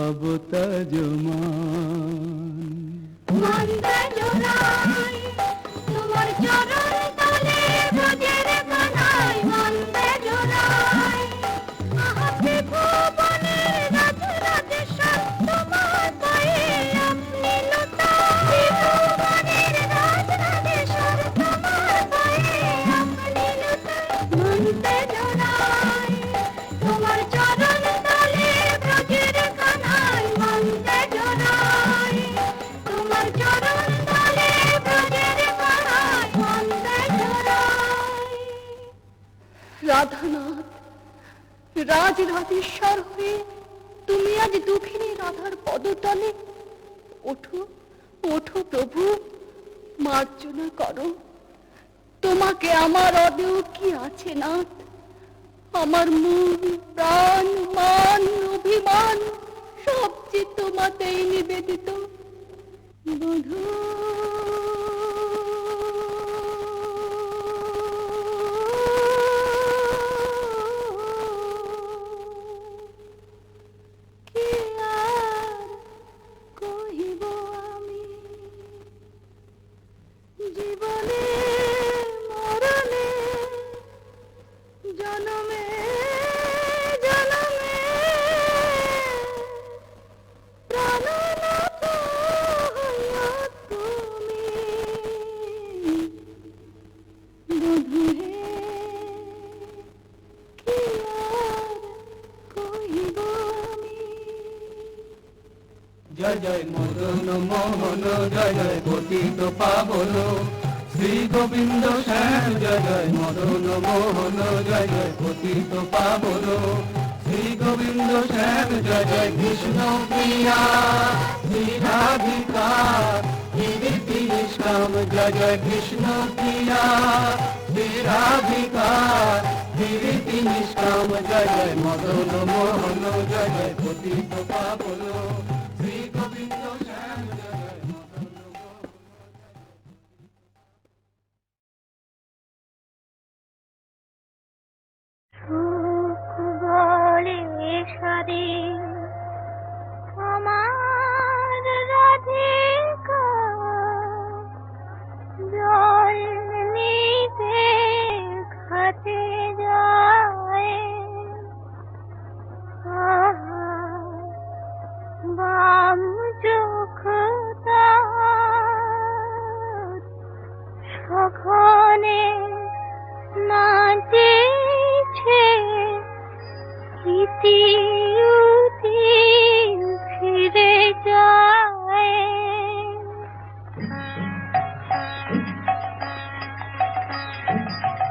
अब तजमान। মন্দে জোড়াই তোমার চরণ তলে ব্রজের কানাই, মন্দে জোড়াই আহাতে ভুবনের রাজ রাজেশ্বর তোমার পায়ে আপনি লুটাই। ভুবনের রাজ রাজেশ্বর তোমার পায়ে আপনি লুটাই। মন্দে জোড়াই তোমার চরণ তলে ব্রজের কানাই, মন্দে জোড়াই তোমার চরণ তলে ব্রজের কানাই, মন্দে জোড়াই। রাধানাথ, রাজ রাজেশ্বর হয়ে তুমি আজ দুঃখিনী রাধার পদতলে। ওঠো ওঠো প্রভু, মার্জনা করো। তোমাকে আমার অদেও কি আছে নাথ? আমার মন প্রাণ মান অভিমান সব যে তোমাতেই নিবেদিত। বধূ কি আর কহিব আমি, জীবনে মরণে জনমে জনমে প্রাণনাথ হইয়া তুমি। বধূ হে কি আর কহিব আমি। জয় জয় মদন মোহন, জয় জয় পতিত পাবন শ্রী গোবিন্দ শ্যাম। জয় জয় মদন মোহন, জয় জয় পতিত পাবন শ্রী গোবিন্দ শ্যাম। জয় জয় কৃষ্ণ প্রিয়া শ্রী রাধিকা কীর্তি নিষ্কাম। জয় জয় কৃষ্ণ প্রিয়া শ্রী রাধিকা কীর্তি নিষ্কাম। জয় জয় মদন মোহন, জয় জয় পতিত পাবন শ্রী গোবিন্দ শ্যাম। জয় জয় মদন মোহন। সুখ বলে সারে আমার রাধিকা, জল নিতে ঘাটে যায়। আহা, বাম চোখ তার সঘনে নাচেছে ইতি উতি ফিরে যায়।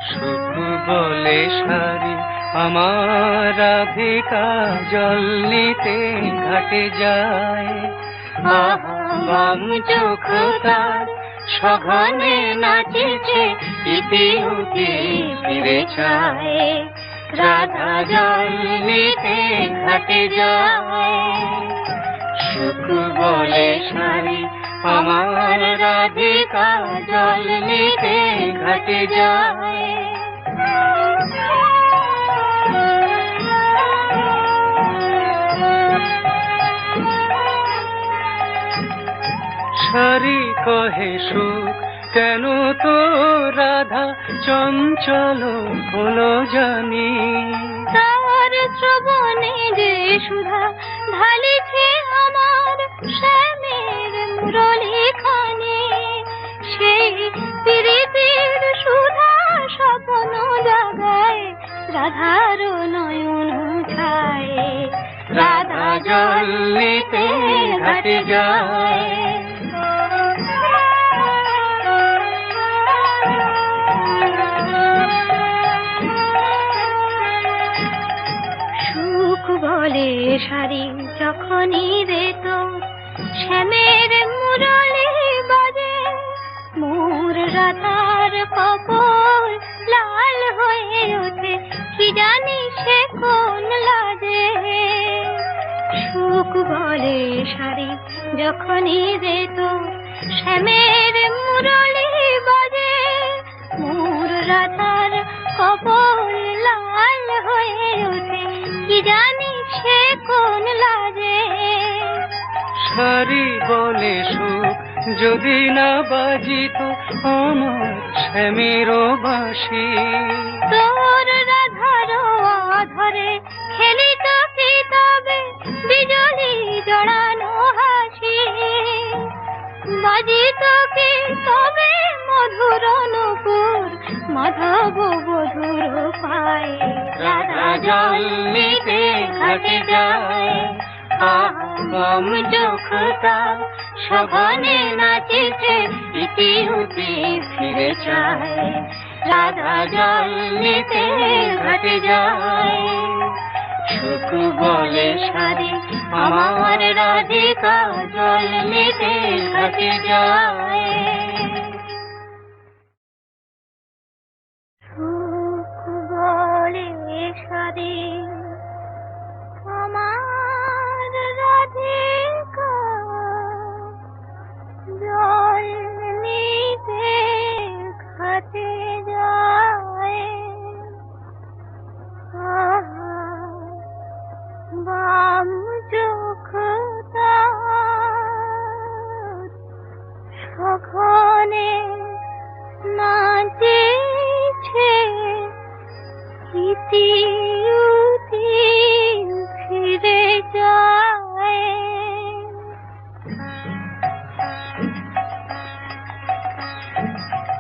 সুখ বলে শাড়ি আমার রাধিকা জল নিতে ঘাটে যায়। আহা বাম চোখ তার সঘনে নাচেছে ইতি উতি ফিরে যায়। রাধা জল নিতে ঘাটে যায়। সুখ বলে শাড়ি আমার রাধিকা জল নিতে ঘাটে যায়। শাড়ি কহে সুখ কেন তো রাধা চঞ্চল হলো জানি। তার শ্রবণে যে সুধা ঢালিছে আমার শ্যামের মুরলি খানে, সেই প্রীতির সুধা স্বপ্ন জাগায় রাধার নয়ন ছায়। রাধা জল নিতে ঘাটে যায়। সুখ বলে শাড়ি যখনই রে তোর শ্যামের মুরলি বাজে, মোর রাধার কপল লাল হয়ে ওঠে কি জানি সে কোন লাজে। সুখ বলে শাড়ি যখনই রে তোর শ্যামের মুরলি বাজে, মোর রাধার কপল লাল হয়ে ওঠে কি জানি সে কোন লাজে। শাড়ি বলে সুখ যদি না বাজিত আমার শ্যামের বাঁশি। তোর রাধার ধরে খেলিত কি তবে বিজলি জড়ানো হাসি, বাজিত কি তবে মধুর নূপুর মাধব বধুর পায়। রাধা জল নিতে ঘাটে যায়। বাম চোখ তার সঘনে নাচেছে ইতি উতি ফিরে যায়। রাধা জল নিতে ঘাটে যায়। সুখ বলে শাড়ি আমার রাধিকা জল নিতে ঘাটে যায়। সুখ বলে শাড়ি আমার রাধিকা জল নিতে ঘাটে যায়। আহা বাম চোখ তার সঘনে নাচেছে ইতি উতি ফিরে যায়।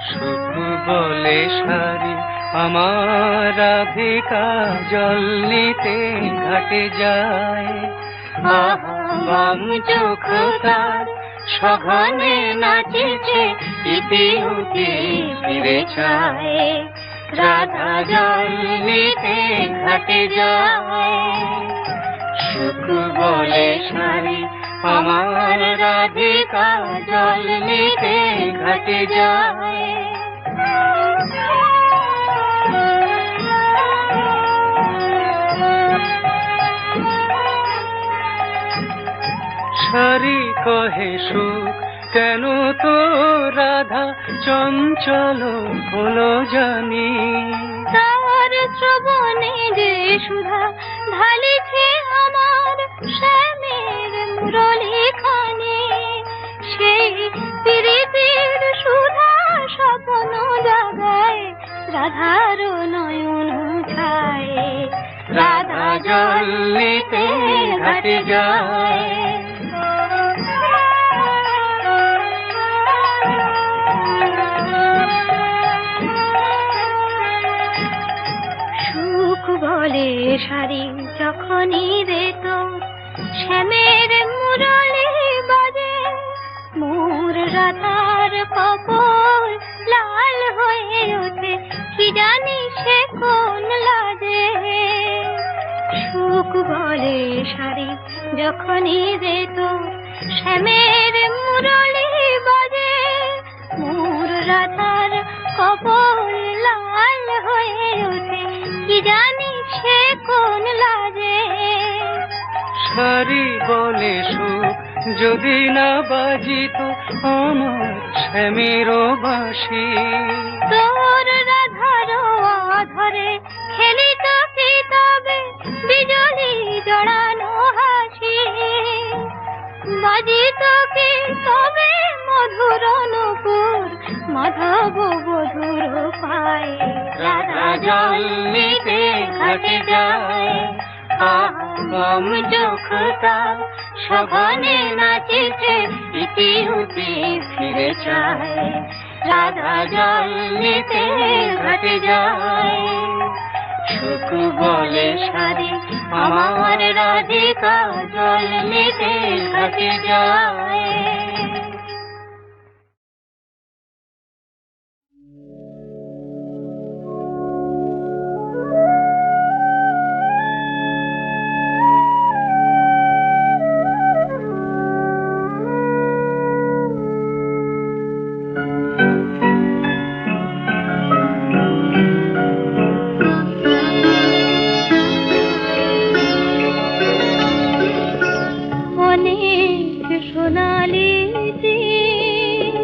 সুখ বলে শাড়ি আমার রাধিকা জল নিতে ঘাটে যায়। আহা বাম চোখ তার সঘনে নাচেছে ইতি উতি ফিরে যায়। রাধা জল নিতে ঘাটে যায়। সুখ বলে শাড়ি আমার রাধিকা জল নিতে ঘাটে যায়। শাড়ি কহে সুখ কেন তো রাধা চঞ্চল হলো জানি। তার শ্রবণে যে সুধা ঢালিছে আমার শ্যামের মুরলি খানে, সেই প্রীতির সুধা স্বপ্ন জাগায় রাধার নয়ন ছায়। রাধা জল নিতে ঘাটে যায়। শাড়ি যখনই রে তোর শ্যামের মুরলি বাজে, মোর রাধার কপল লাল হয়ে ওঠে, কি জানি সে কোন লাজে। সুখ বলে শাড়ি যখনই রে তোর শ্যামের মুরলি বাজে, মোর রাধার কপল লাল হয়ে ওঠে, কি জানি সে কোন লাজে। শাড়ি বলে সুখ যদি না বাজিত আমার শ্যামের বাঁশি, তোর রাধার ধরে খেলিত কি তবে বিজলি জড়ানো হাসি, বাজিত কি তবে মধুর নূপুর মাধব বধুর পায়ে। রাধা জল নিতে ঘাটে যায়, আম চোখতা সঘনে নাচেছে, ইতি উতি ফিরে চায়। রাধা জল নিতে ঘাটে যায়, সুখ বলে শাড়ি আমার রাধিকা জল নিতে ঘাটে যায়। অনেক সোনালি দিন,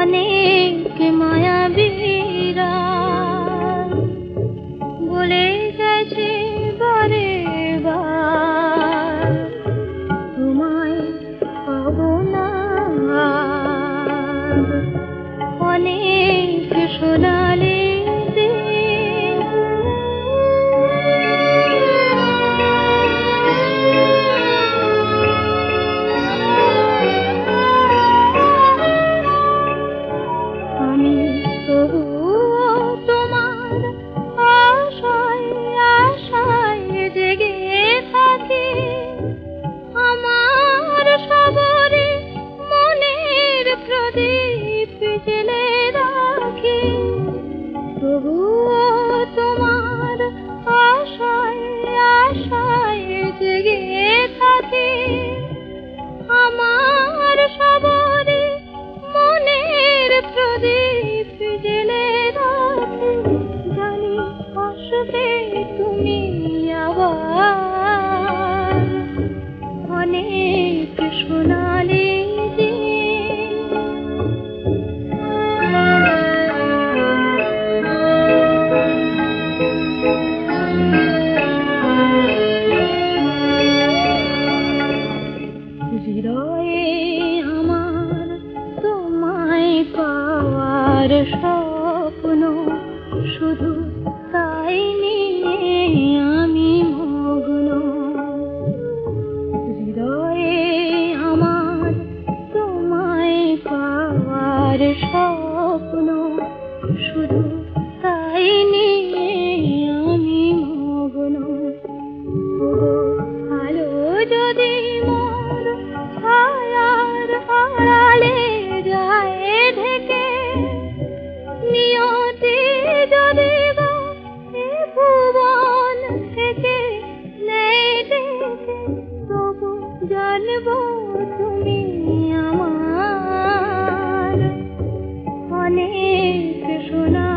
অনেক মায়াবীরা বলে গেছে বারে বার, তোমায় পাবো না। অনেক সোনালি দিন, আমি তবুও তোমার আশায় আশায় জেগে থাকি, আমার সবরে মনের প্রদীপ জেলে রাখি। তবুও তোমার আশায় আশায় জেগে থাকি, আমার সবরে মনের প্রদীপ জেলে রাখি। জানি আসবে তুমি আবার, অনেক সোনালি দিন। হৃদয়ে আমার তোমায় পাওয়ার স্বপ্ন, শুধু তাই নিয়ে আমি মগ্ন। হৃদয়ে আমার তোমায় পাওয়ার স্বপ্ন, শুধু তাই নিয়ে আমি মগ্ন। আলো যদি মোর ছায়ার আড়ালে যায় ঢেকে, নিয়তি যদি বা এ ভুবন থেকে নেই ডেকে, তবু জানবো তুমি আমার, অনেক সোনা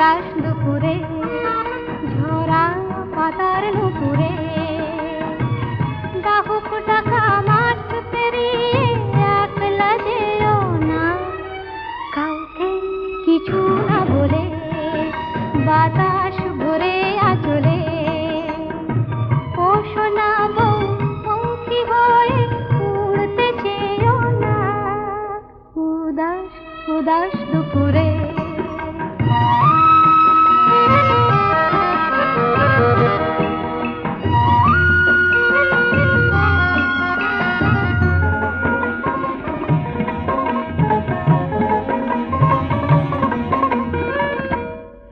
উদাস দুপুরে ঝরা পাতার নুপুরে ডাহুক ডাকা মাঠ পেরিয়ে একলা যেও না কাউকে কিছু না বলে বাতাস ভরে আচলে ও সোনা বউ পঙ্খী হয়ে উড়তে চেয়েও না উদাস উদাস দুপুরে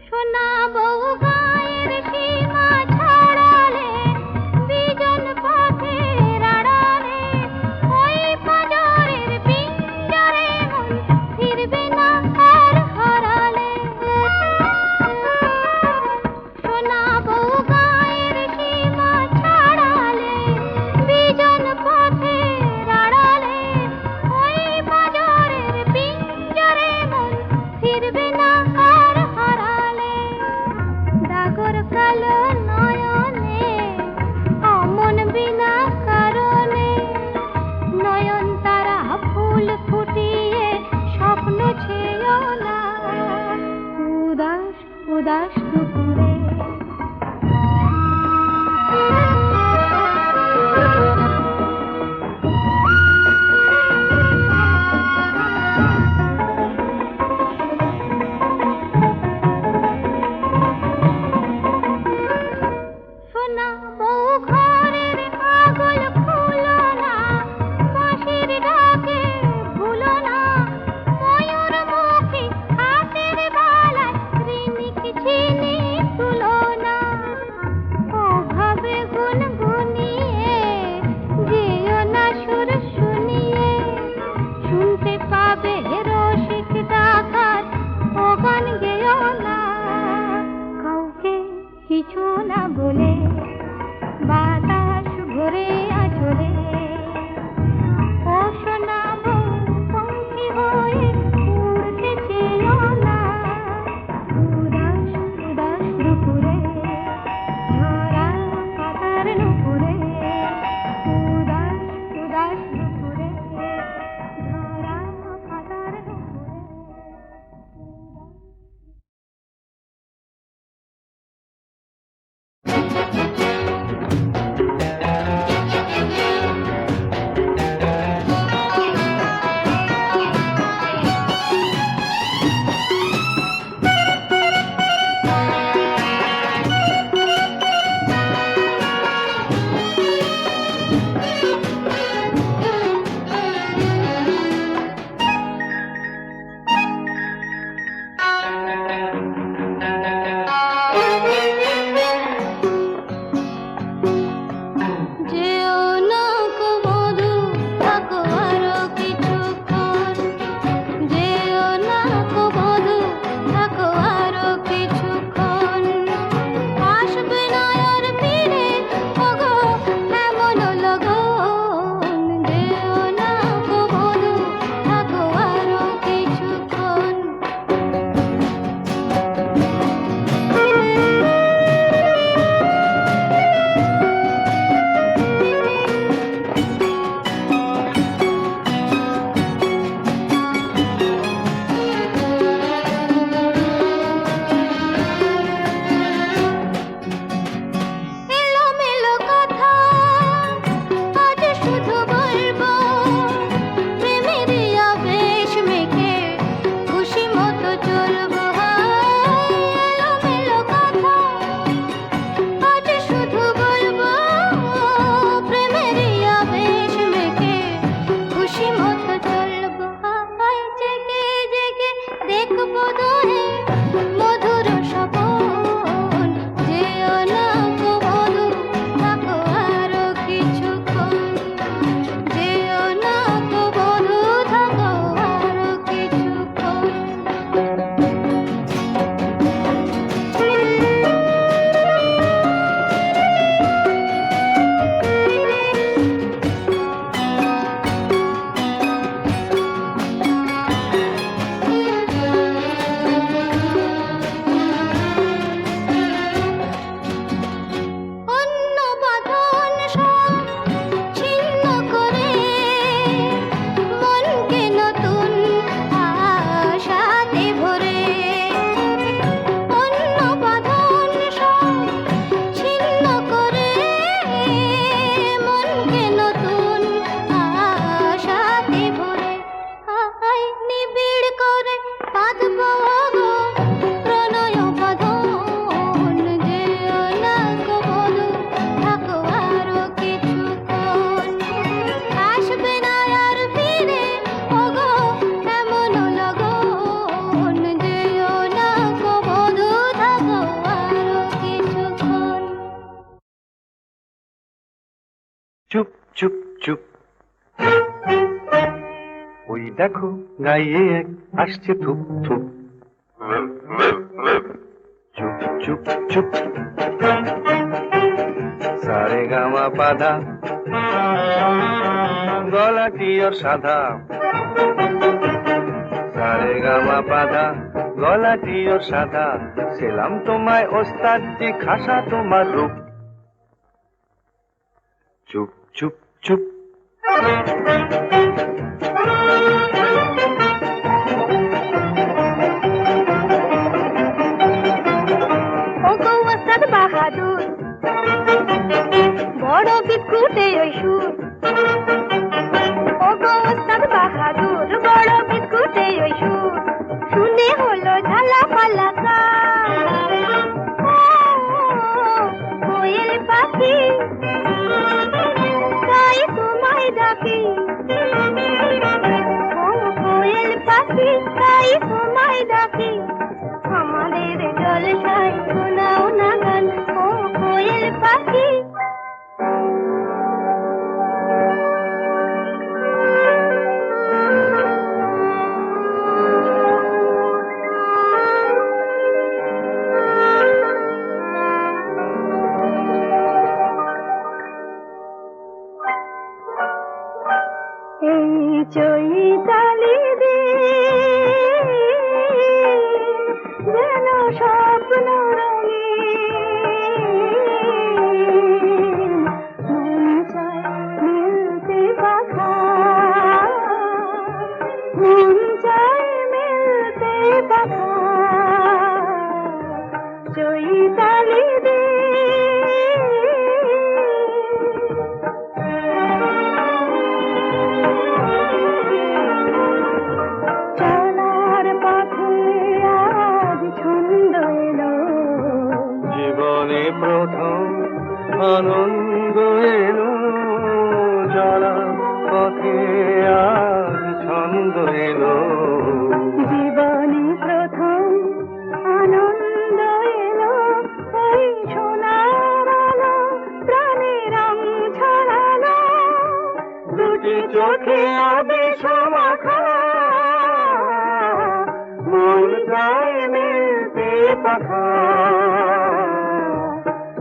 সোনা বউ গায়ের সীমা ছাড়ালে বিজন পথের আড়ালে ওই পাঁজরের পিঞ্জরে মন ফিরবে না আর হারালে সোনা বউ গায়ের সীমা ছাড়ালে বিজন পথের আড়ালে ওই পাঁজরের পিঞ্জরে মন ফিরবে না আর হারালে ডাগর কালো নয়নে অমন বিনা কারণে নয়ন তারা ফুল ফুটিয়ে স্বপ্ন ছেও না উদাস উদাস দুপুরে সোনা বউ ঘরের আগল খুলো না বাঁশির ডাকে ভুলো না ময়ূর মুখী হাতের বালায় রিনিক ঝিনি তুলো না ওভাবে গুনগুনিয়ে যেও না সুর শুনিয়ে শুনতে পাবে রসিক ডাকাত ও গান গেও না কাউকে কিছু না বলে বাতাস ভরে আচলে ও সোনা বউ পঙ্খী হয়ে উড়তে চেয়েও না উদাস উদাস দুপুরে ঝরা পাতার নুপুরে উদাস উদাস দুপুরে ঝরা পাতার নুপুরে চুপ চুপ, ওই দেখো গাইয়ে এক আসছে থুপ থুপ। চুপ চুপ চুপ, সারে গামা পাধা, গলাটি ওর সাদা। সারে গামা পাধা, গলাটি ওর সাদা। সেলাম তোমায় ওস্তাদ জি, খাসা তোমার রূপ। চুপ চুপ চুপ, বাহাদুর বড় বিস্কুটে ওই সুর, ও গো ওস্তাদ বাহাদুর বড় বিস্কুটে ওই সুর, শুনে হলো ঝালা পালা কোয়েল পাখি তাই তোমায় ডাকি, ও কোয়েল পাখি তাই তোমায় ডাকি, আমাদের জলসায় শোনাও না গান, ও কোয়েল পাখি। এই চৈতালি দিন যেন স্বপ্ন রঙিন, মন চায় মিলতে পাখা, মন চায় মিলতে পাখা, চৈতালি দিন। চলার পথে আজ ছন্দ এলো, জীবনে প্রথম আনন্দ এলো। চলার পথে আজ ছন্দ এলো, জীবনে প্রথম আনন্দ এলো, ওই সোনার আলো প্রাণে রং ছড়ালো, দুটি চোখে আবেশ মাখা, মন চায় মিলতে পাখা,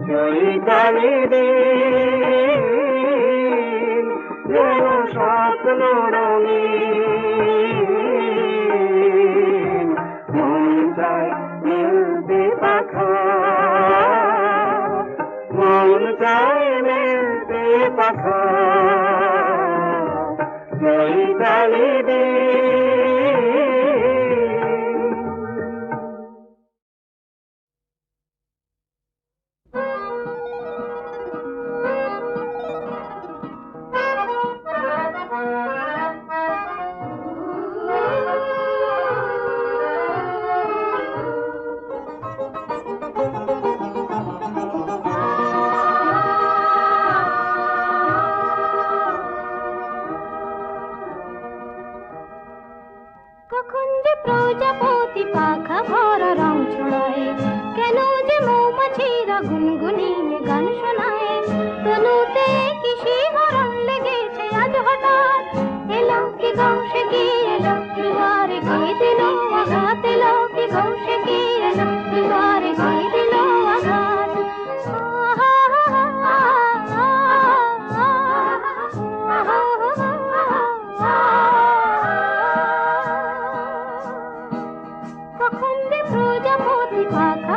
চৈতালি দিন যেন স্বপ্ন রঙিন, মন চায় মিলতে পাখা, মন চায় মিলতে পাখা, চৈতালি দিন। কখন যে প্রজাপতি পাখা ভরা রং ছড়ায়, কেন যে মৌমাছিরা গুনগুনিয়ে গান শোনায়, তনুতে কি শিহরণ লেগেছে আজ হঠাৎ, এলো কি গৌসে কি এলো দুয়ারে কি দিল আঘাত, এলো কি গৌসে কি এলো দুয়ারে কি দিল আঘাত। কখন যে প্রজাপতি পাখা